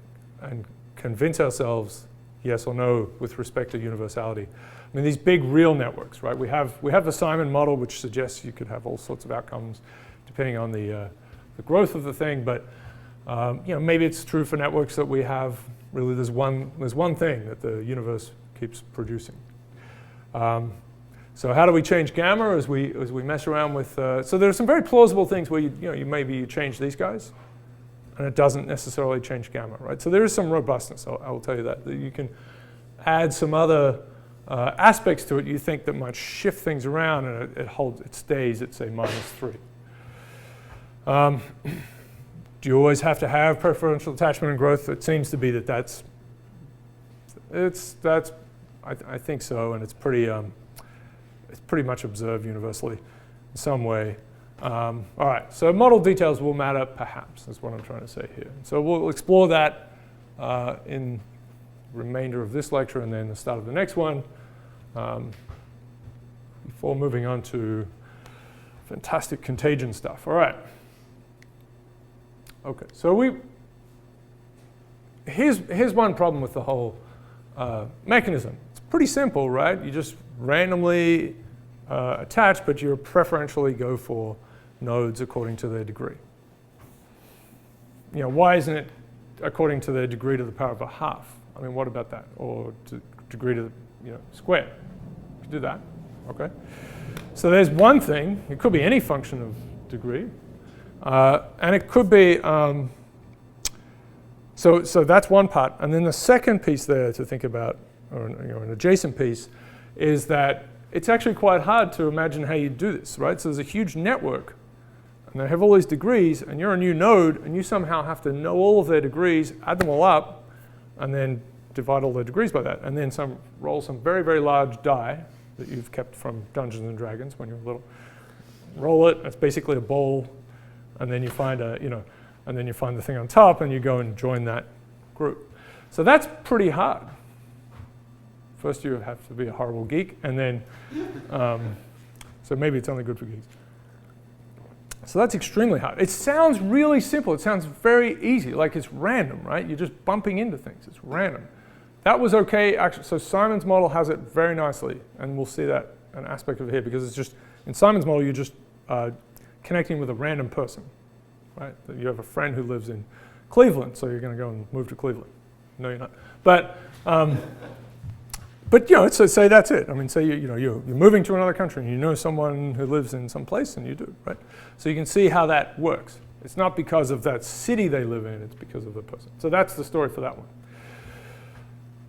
convince ourselves, yes or no, with respect to universality? I mean, these big real networks, right? We have the Simon model, which suggests you could have all sorts of outcomes depending on the growth of the thing, but maybe it's true for networks that we have. Really, there's one thing that the universe keeps producing. So how do we change gamma as we mess around with? So there are some very plausible things where you change these guys, and it doesn't necessarily change gamma, right? So there is some robustness. I will tell you that you can add some other aspects to it you think that might shift things around, and it stays at say -3. Do you always have to have preferential attachment and growth? It seems to be that's I think so, and it's pretty much observed universally in some way. All right, so model details will matter, perhaps, is what I'm trying to say here. So we'll explore that in the remainder of this lecture and then the start of the next one, before moving on to fantastic contagion stuff. All right. Okay, so here's one problem with the whole mechanism. It's pretty simple, right? You just randomly attach, but you preferentially go for nodes according to their degree. Why isn't it according to their degree to the power of a half. I mean, what about that? Or degree to the square. You can do that, okay? So there's one thing. It could be any function of degree. And it could be, so that's one part. And then the second piece there to think about, or an adjacent piece, is that it's actually quite hard to imagine how you do this, right? So there's a huge network, and they have all these degrees, and you're a new node, and you somehow have to know all of their degrees, add them all up, and then divide all their degrees by that, and then roll some very, very large die that you've kept from Dungeons and Dragons when you were little. Roll it. It's basically a ball, and then you find and then you find the thing on top, and you go and join that group. So that's pretty hard. First, you have to be a horrible geek, and then, so maybe it's only good for geeks. So that's extremely hard. It sounds really simple. It sounds very easy, like it's random, right? You're just bumping into things. It's random. That was okay, actually. So Simon's model has it very nicely, and we'll see that an aspect of it here, because it's just, in Simon's model, you're just connecting with a random person, right? You have a friend who lives in Cleveland, so you're going to go and move to Cleveland. No, you're not. But so say that's it. I mean, say you're moving to another country and you know someone who lives in some place, and you do, right? So you can see how that works. It's not because of that city they live in, it's because of the person. So that's the story for that one.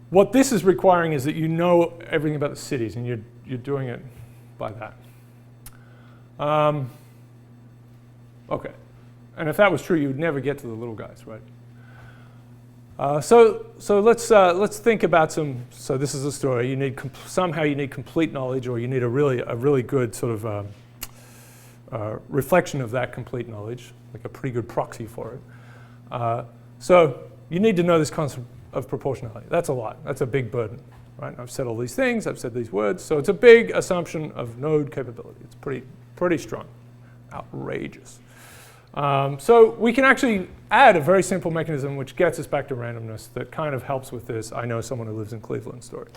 What this is requiring is that you know everything about the cities, and you're doing it by that. Okay. And if that was true, you'd never get to the little guys, right? So let's think about some. So this is a story. You need somehow you need complete knowledge, or you need a really good sort of reflection of that complete knowledge, like a pretty good proxy for it. So you need to know this concept of proportionality. That's a lot. That's a big burden, right? I've said all these things. I've said these words. So it's a big assumption of node capability. It's pretty strong, outrageous. So we can actually add a very simple mechanism which gets us back to randomness that kind of helps with this I know someone who lives in Cleveland story.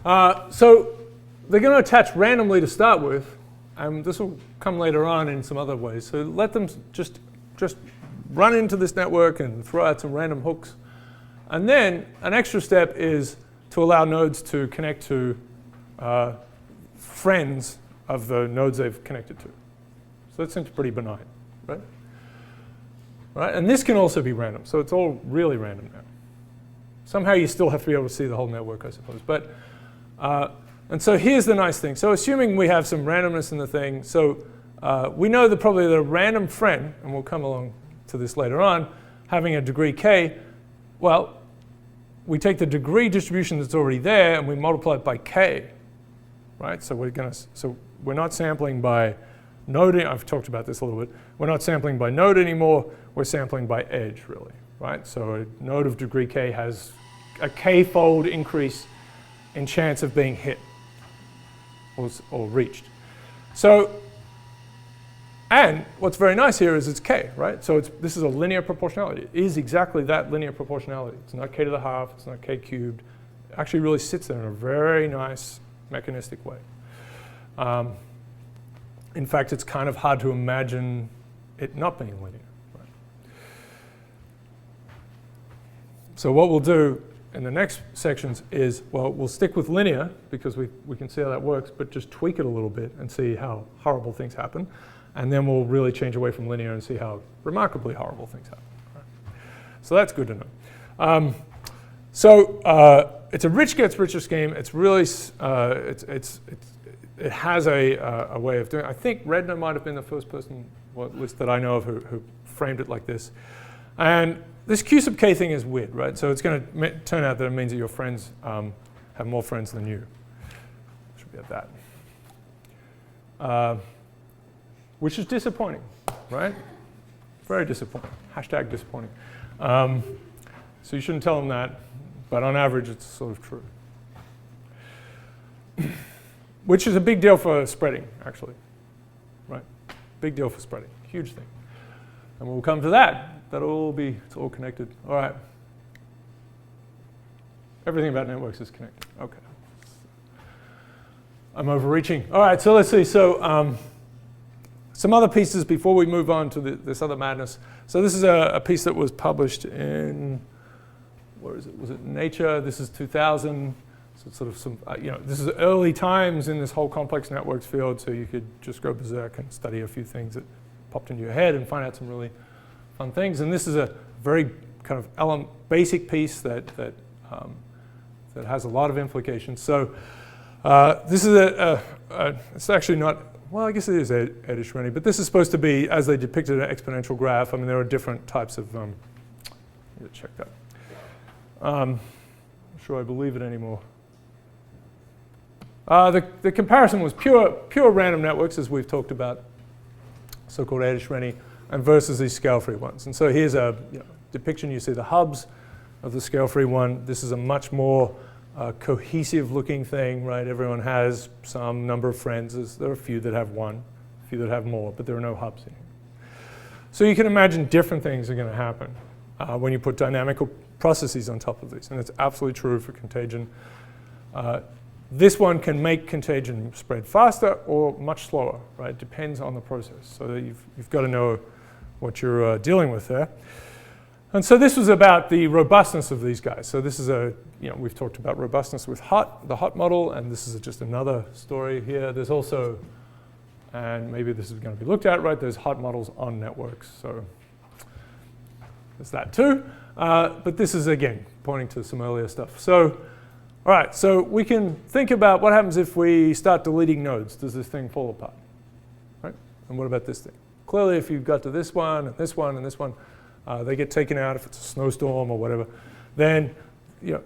So they're going to attach randomly to start with, and this will come later on in some other ways. So let them just run into this network and throw out some random hooks. And then an extra step is to allow nodes to connect to friends of the nodes they've connected to. So that seems pretty benign, right? Right? And this can also be random, so it's all really random now. Somehow you still have to be able to see the whole network, I suppose. But and so here's the nice thing. So assuming we have some randomness in the thing, so we know that probably the random friend, and we'll come along to this later on, having a degree k, well, we take the degree distribution that's already there and we multiply it by k. Right? So we're not sampling by node. I've talked about this a little bit. We're not sampling by node anymore. We're sampling by edge, really. Right? So a node of degree k has a k-fold increase in chance of being hit or reached. So, and what's very nice here is it's k, right? So this is a linear proportionality. It is exactly that linear proportionality. It's not k to the half. It's not k cubed. It actually really sits there in a very nice mechanistic way. In fact, it's kind of hard to imagine it not being linear. Right? So what we'll do in the next sections is, well, we'll stick with linear because we can see how that works, but just tweak it a little bit and see how horrible things happen. And then we'll really change away from linear and see how remarkably horrible things happen. Right? So that's good to know. It's a rich gets richer scheme. It's really, it has a way of doing it. I think Redner might have been the first person, well, at least that I know of, who framed it like this. And this Q sub k thing is weird, right? So it's going to turn out that it means that your friends have more friends than you. Should be at that. Which is disappointing, right? Very disappointing. Hashtag disappointing. So you shouldn't tell them that. But on average, it's sort of true. Which is a big deal for spreading, actually. Right? Big deal for spreading. Huge thing. And we'll come to that. It's all connected. All right. Everything about networks is connected. Okay. I'm overreaching. All right, so let's see. So Some other pieces before we move on to this other madness. So this is a piece that was published in, where is it? Was it Nature? This is 2000. So it's sort of some, this is early times in this whole complex networks field, so you could just go berserk and study a few things that popped into your head and find out some really fun things. And this is a very kind of basic piece that has a lot of implications. So this is it's actually not, well, I guess it is Edish-Rennie, but this is supposed to be, as they depicted an exponential graph. I mean, there are different types of, check that. I'm not sure I believe it anymore. The comparison was pure random networks, as we've talked about, so-called Edish-Rennie, and versus these scale-free ones. And so here's a depiction. You see the hubs of the scale-free one. This is a much more cohesive-looking thing, right? Everyone has some number of friends. There are a few that have one, a few that have more, but there are no hubs in here. So you can imagine different things are going to happen when you put dynamical processes on top of these, and it's absolutely true for contagion. This one can make contagion spread faster or much slower, right? It depends on the process. So you've got to know what you're dealing with there. And so this was about the robustness of these guys. So this is we've talked about robustness with the HOT model, and this is just another story here. There's also, and maybe this is going to be looked at, right? There's HOT models on networks. So there's that too. But this is, again, pointing to some earlier stuff. So, all right, so we can think about what happens if we start deleting nodes. Does this thing fall apart, right? And what about this thing? Clearly, if you've got to this one, and this one, and this one, they get taken out if it's a snowstorm or whatever, then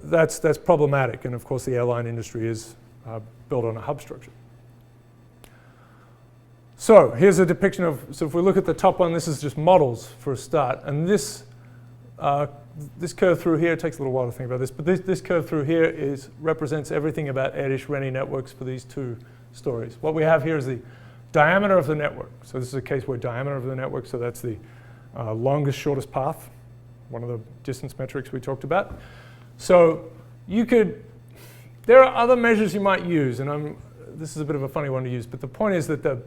that's problematic. And of course, the airline industry is built on a hub structure. So here's a depiction of, so if we look at the top one, this is just models for a start. And this curve through here, it takes a little while to think about this, but this curve through here represents everything about Edish-Rennie networks for these two stories. What we have here is the diameter of the network. So this is a case where diameter of the network, so that's the longest, shortest path, one of the distance metrics we talked about. So there are other measures you might use, and this is a bit of a funny one to use, but the point is that the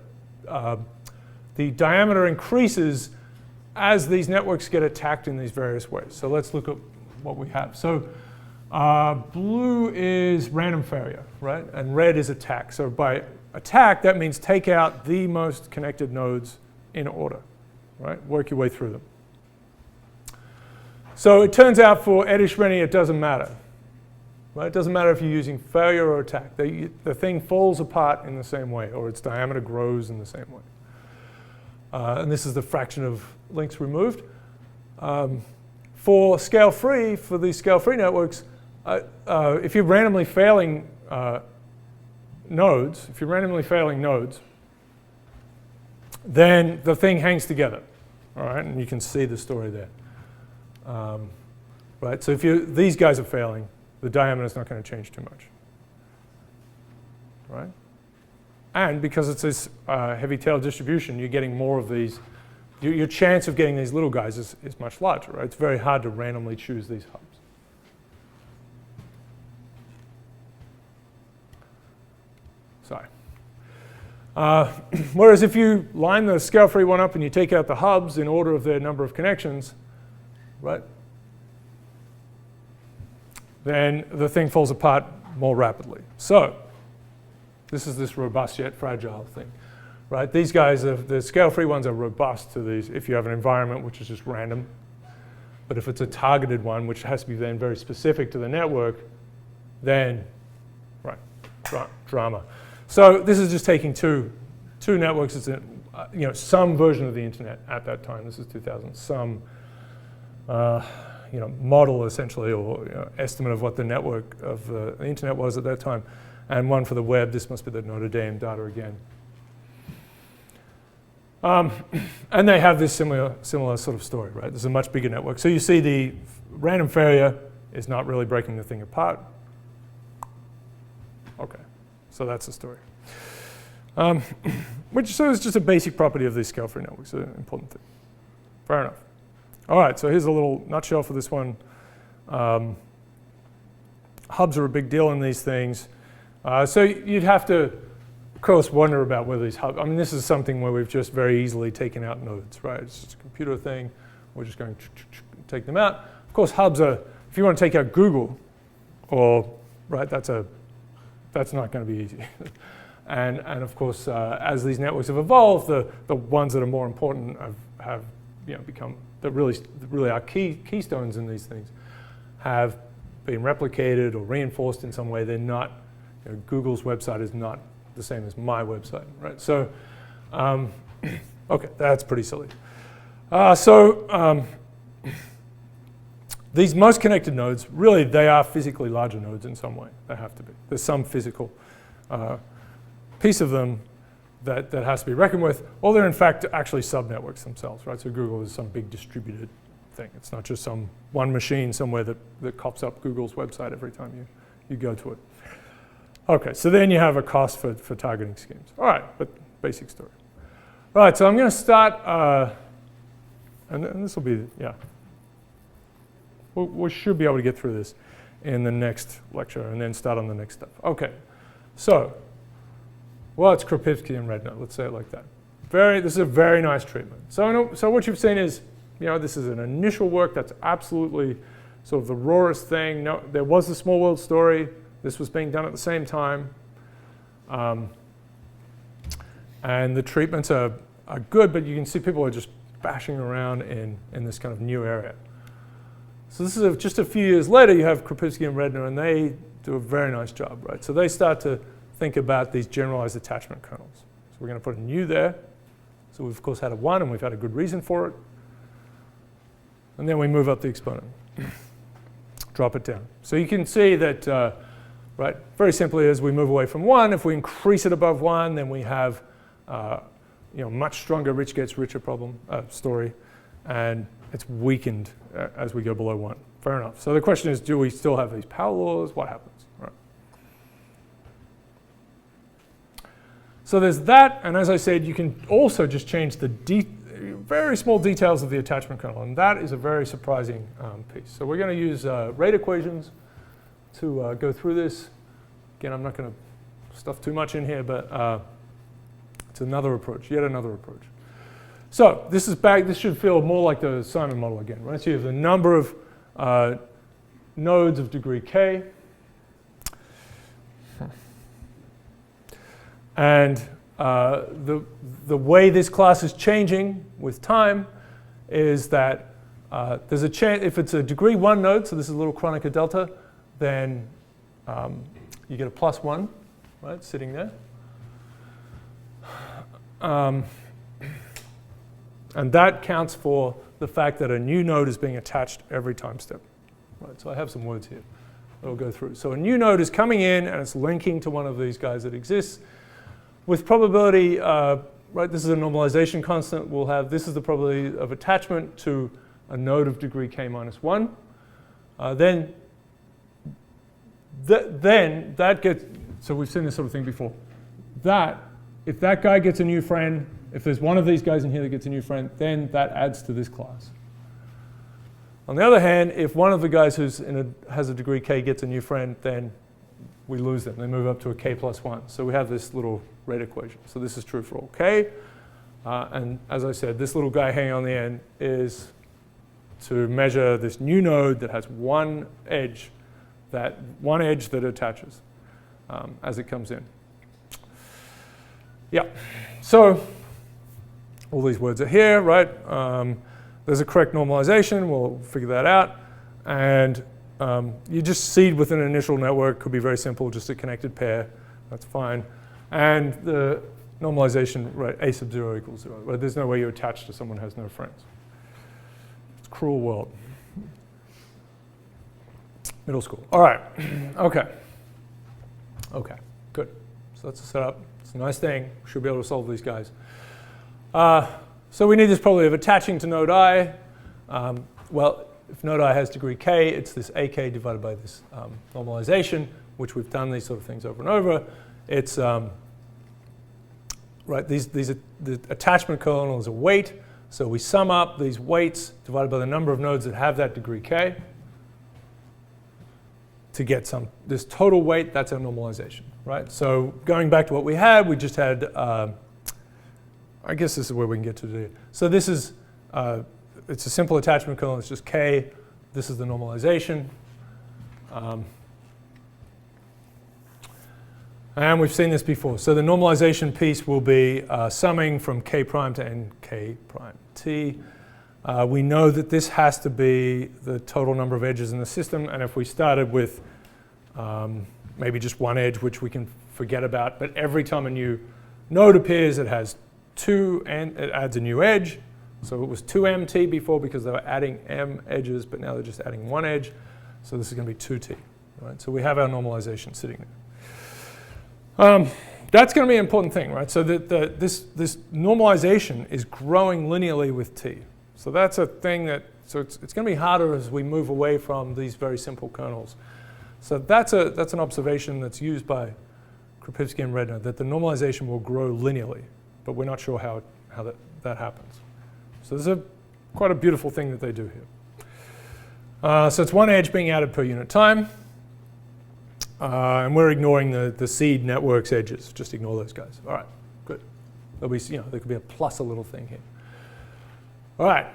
diameter increases as these networks get attacked in these various ways. So let's look at what we have. So blue is random failure, right? And red is attack. So by attack, that means take out the most connected nodes in order, right? Work your way through them. So it turns out for Edish-Rennie, it doesn't matter, right? It doesn't matter if you're using failure or attack. The thing falls apart in the same way, or its diameter grows in the same way. And this is the fraction of links removed. For scale-free, for these scale-free networks, if you're randomly failing nodes, then the thing hangs together, all right? And you can see the story there, right? So if these guys are failing, the diameter is not going to change too much, right? And because it's this heavy tail distribution, you're getting more of these. Your chance of getting these little guys is much larger, right? It's very hard to randomly choose these hubs. Sorry. Whereas if you line the scale-free one up and you take out the hubs in order of their number of connections, right, then the thing falls apart more rapidly. So this is this robust yet fragile thing, right? These guys, the scale-free ones are robust to these if you have an environment which is just random. But if it's a targeted one, which has to be then very specific to the network, then, right, drama. So this is just taking two networks. It's some version of the internet at that time. This is 2000. Some model essentially, or estimate of what the network of the internet was at that time, and one for the web. This must be the Notre Dame data again. And they have this similar sort of story, right? This is a much bigger network. So you see the random failure is not really breaking the thing apart. Okay, so that's the story. Which is just a basic property of these scale-free networks, an important thing. Fair enough. All right, so here's a little nutshell for this one. Hubs are a big deal in these things. So you'd have to of course, wonder about whether these hubs, I mean, this is something where we've just very easily taken out nodes, right? It's just a computer thing. We're just going to take them out. Of course, hubs are, if you want to take out Google, right, that's not going to be easy. and of course, as these networks have evolved, the ones that are more important have become, that really are keystones in these things, have been replicated or reinforced in some way. They're not, Google's website is not the same as my website, right? So, okay, that's pretty silly. These most connected nodes, really, they are physically larger nodes in some way. They have to be. There's some physical piece of them that has to be reckoned with, or they're in fact actually subnetworks themselves, right? So Google is some big distributed thing. It's not just some one machine somewhere that cops up Google's website every time you go to it. Okay, so then you have a cost for targeting schemes. All right, but basic story. All right, so I'm going to start, and this will be, yeah. We should be able to get through this in the next lecture and then start on the next stuff. Okay, so, well, it's Krapivsky and Redknapp, let's say it like that. This is a very nice treatment. So what you've seen is, this is an initial work that's absolutely sort of the rawest thing. No, there was the small world story. This was being done at the same time. And the treatments are good, but you can see people are just bashing around in this kind of new area. So this is just a few years later, you have Krapivsky and Redknapp, and they do a very nice job, right? So they start to think about these generalized attachment kernels. So we're going to put a new there. So we've, of course, had a 1, and we've had a good reason for it. And then we move up the exponent. Drop it down. So you can see that, right, very simply, as we move away from 1, if we increase it above 1, then we have much stronger rich gets richer story. And it's weakened as we go below 1. Fair enough. So the question is, do we still have these power laws? What happens? Right. So there's that, and as I said, you can also just change the very small details of the attachment kernel, and that is a very surprising piece. So we're going to use rate equations to go through this. Again, I'm not going to stuff too much in here, but it's another approach, yet another approach. So this should feel more like the Simon model again, right? So you have the number of nodes of degree k. And the way this class is changing with time is that there's a chance, if it's a degree 1 node, so this is a little Kronecker delta, then you get a +1, right, sitting there. And that counts for the fact that a new node is being attached every time step. Right, so I have some words here that I'll go through. So a new node is coming in and it's linking to one of these guys that exists. With probability, right, this is a normalization constant. We'll have, this is the probability of attachment to a node of degree k minus 1. Then that gets, so we've seen this sort of thing before. If that guy gets a new friend, if there's one of these guys in here that gets a new friend, then that adds to this class. On the other hand, if one of the guys has a degree k gets a new friend, then we lose them. They move up to a k plus 1. So we have this little rate equation. So this is true for all k. And as I said, this little guy hanging on the end is to measure this new node that has one edge that attaches as it comes in. Yeah. So all these words are here, right? There's a correct normalization. We'll figure that out. And you just seed within an initial network. Could be very simple, just a connected pair. That's fine. And the normalization, right, a sub 0 equals 0. Right? There's no way you're attached to someone who has no friends. It's a cruel world. Middle school. All right. Okay. Okay, good. So that's a setup. It's a nice thing. We should be able to solve these guys. So we need this probability of attaching to node I. Well, if node I has degree k, it's this ak divided by this normalization, which we've done these sort of things over and over. It's right. The attachment kernel is a weight, so we sum up these weights divided by the number of nodes that have that degree k to get this total weight. That's our normalization, right? So going back to what we had, we just had, I guess this is where we can get to today. So this is, it's a simple attachment kernel. It's just K. This is the normalization. And we've seen this before. So the normalization piece will be summing from K prime to NK prime T. We know that this has to be the total number of edges in the system. And if we started with maybe just one edge, which we can forget about, but every time a new node appears, it has two, and it adds a new edge. So it was 2mt before because they were adding m edges, but now they're just adding one edge. So this is going to be 2t, right? So we have our normalization sitting there. That's going to be an important thing, right? So this normalization is growing linearly with t. So that's a thing so it's going to be harder as we move away from these very simple kernels. So that's an observation that's used by Krapivsky and Redner, that the normalization will grow linearly, but we're not sure how that happens. So this is quite a beautiful thing that they do here. So it's one edge being added per unit time. And we're ignoring the seed network's edges. Just ignore those guys. All right, good. There'll be, there could be a plus a little thing here. All right.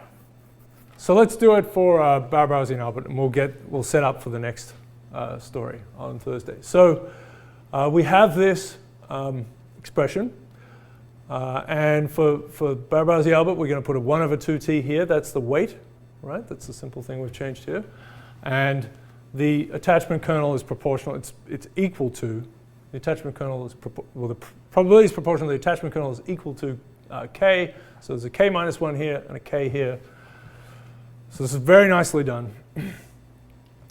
So let's do it for Barbarossa and Albert, and we'll set up for the next story on Thursday. So we have this expression, and for Barbarossa Albert, we're going to put a 1/2t here. That's the weight, right? That's the simple thing we've changed here, and the attachment kernel is proportional. It's equal to the attachment kernel is the probability is proportional. The attachment kernel is equal to k. So there's a k minus 1 here and a k here. So this is very nicely done.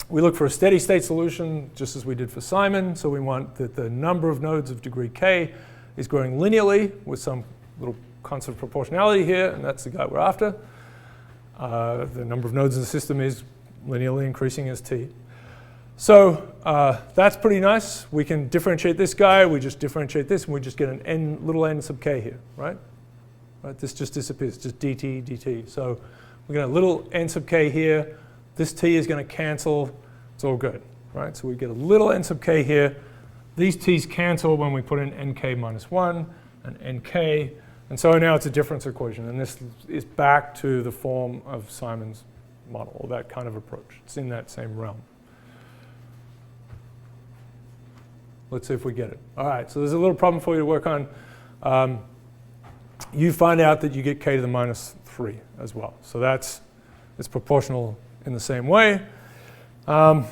We look for a steady state solution, just as we did for Simon. So we want that the number of nodes of degree k is growing linearly with some little constant proportionality here, and that's the guy we're after. The number of nodes in the system is linearly increasing as t. So that's pretty nice. We can differentiate this guy. We just differentiate this, and we just get an little n sub k here, right? This just disappears, just dt, dt. So we're going to little n sub k here. This t is going to cancel. It's all good, right? So we get a little n sub k here. These t's cancel when we put in nk minus 1 and nk. And so now it's a difference equation. And this is back to the form of Simon's model, or that kind of approach. It's in that same realm. Let's see if we get it. All right, so there's a little problem for you to work on. You find out that you get k to the minus 3 as well. So it's proportional in the same way. And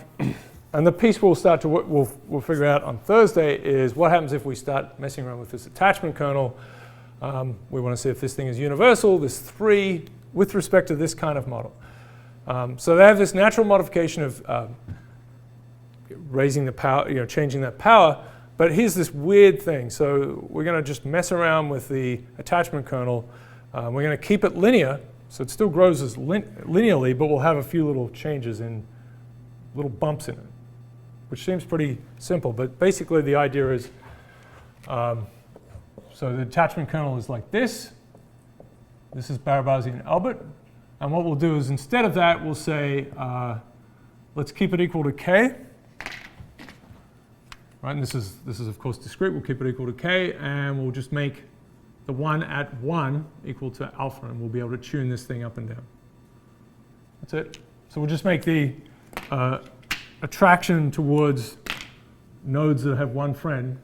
the piece we'll start to we'll figure out on Thursday is what happens if we start messing around with this attachment kernel. We want to see if this thing is universal, this 3, with respect to this kind of model. So they have this natural modification of raising the power, changing that power. But here's this weird thing. So we're going to just mess around with the attachment kernel. We're going to keep it linear, so it still grows as linearly, but we'll have a few little changes in little bumps in it, which seems pretty simple. But basically, the idea is, so the attachment kernel is like this. This is Barbarossa and Albert. And what we'll do is, instead of that, we'll say, let's keep it equal to k. Right, and this is of course discrete. We'll keep it equal to k, and we'll just make the 1 at 1 equal to alpha, and we'll be able to tune this thing up and down. That's it. So we'll just make the attraction towards nodes that have one friend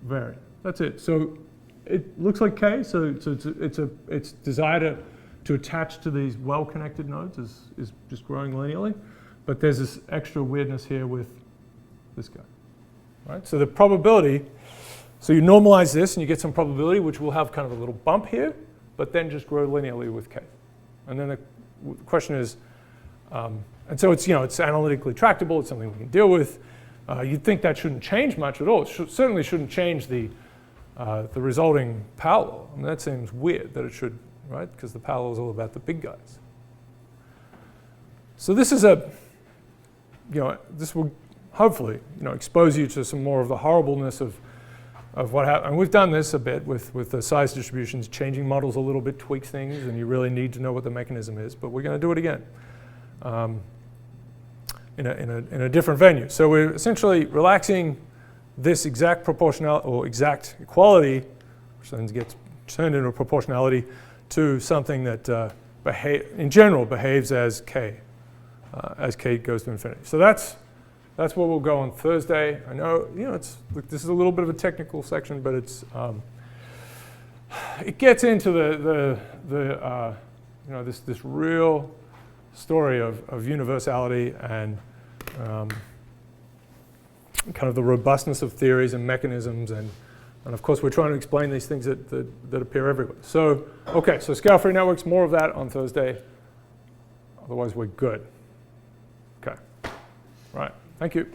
vary. That's it. So it looks like k. So its desire to attach to these well-connected nodes is just growing linearly, but there's this extra weirdness here with this guy. Right? So the probability, so you normalize this and you get some probability, which will have kind of a little bump here, but then just grow linearly with k. And then the question is, and so it's analytically tractable. It's something we can deal with. You'd think that shouldn't change much at all. It certainly shouldn't change the resulting power law. I mean, that seems weird that it should, right? Because the power law is all about the big guys. So this is this will hopefully, expose you to some more of the horribleness of what happened. And we've done this a bit with the size distributions. Changing models a little bit tweaks things, and you really need to know what the mechanism is. But we're going to do it again. in a different venue. So we're essentially relaxing this exact proportional or exact equality, which then gets turned into a proportionality, to something that in general behaves as k goes to infinity. So that's where we'll go on Thursday. I know, this is a little bit of a technical section, but it gets into this real story of universality and kind of the robustness of theories and mechanisms, and of course we're trying to explain these things that appear everywhere. So, okay, so scale-free networks, more of that on Thursday. Otherwise we're good. Okay, right, thank you.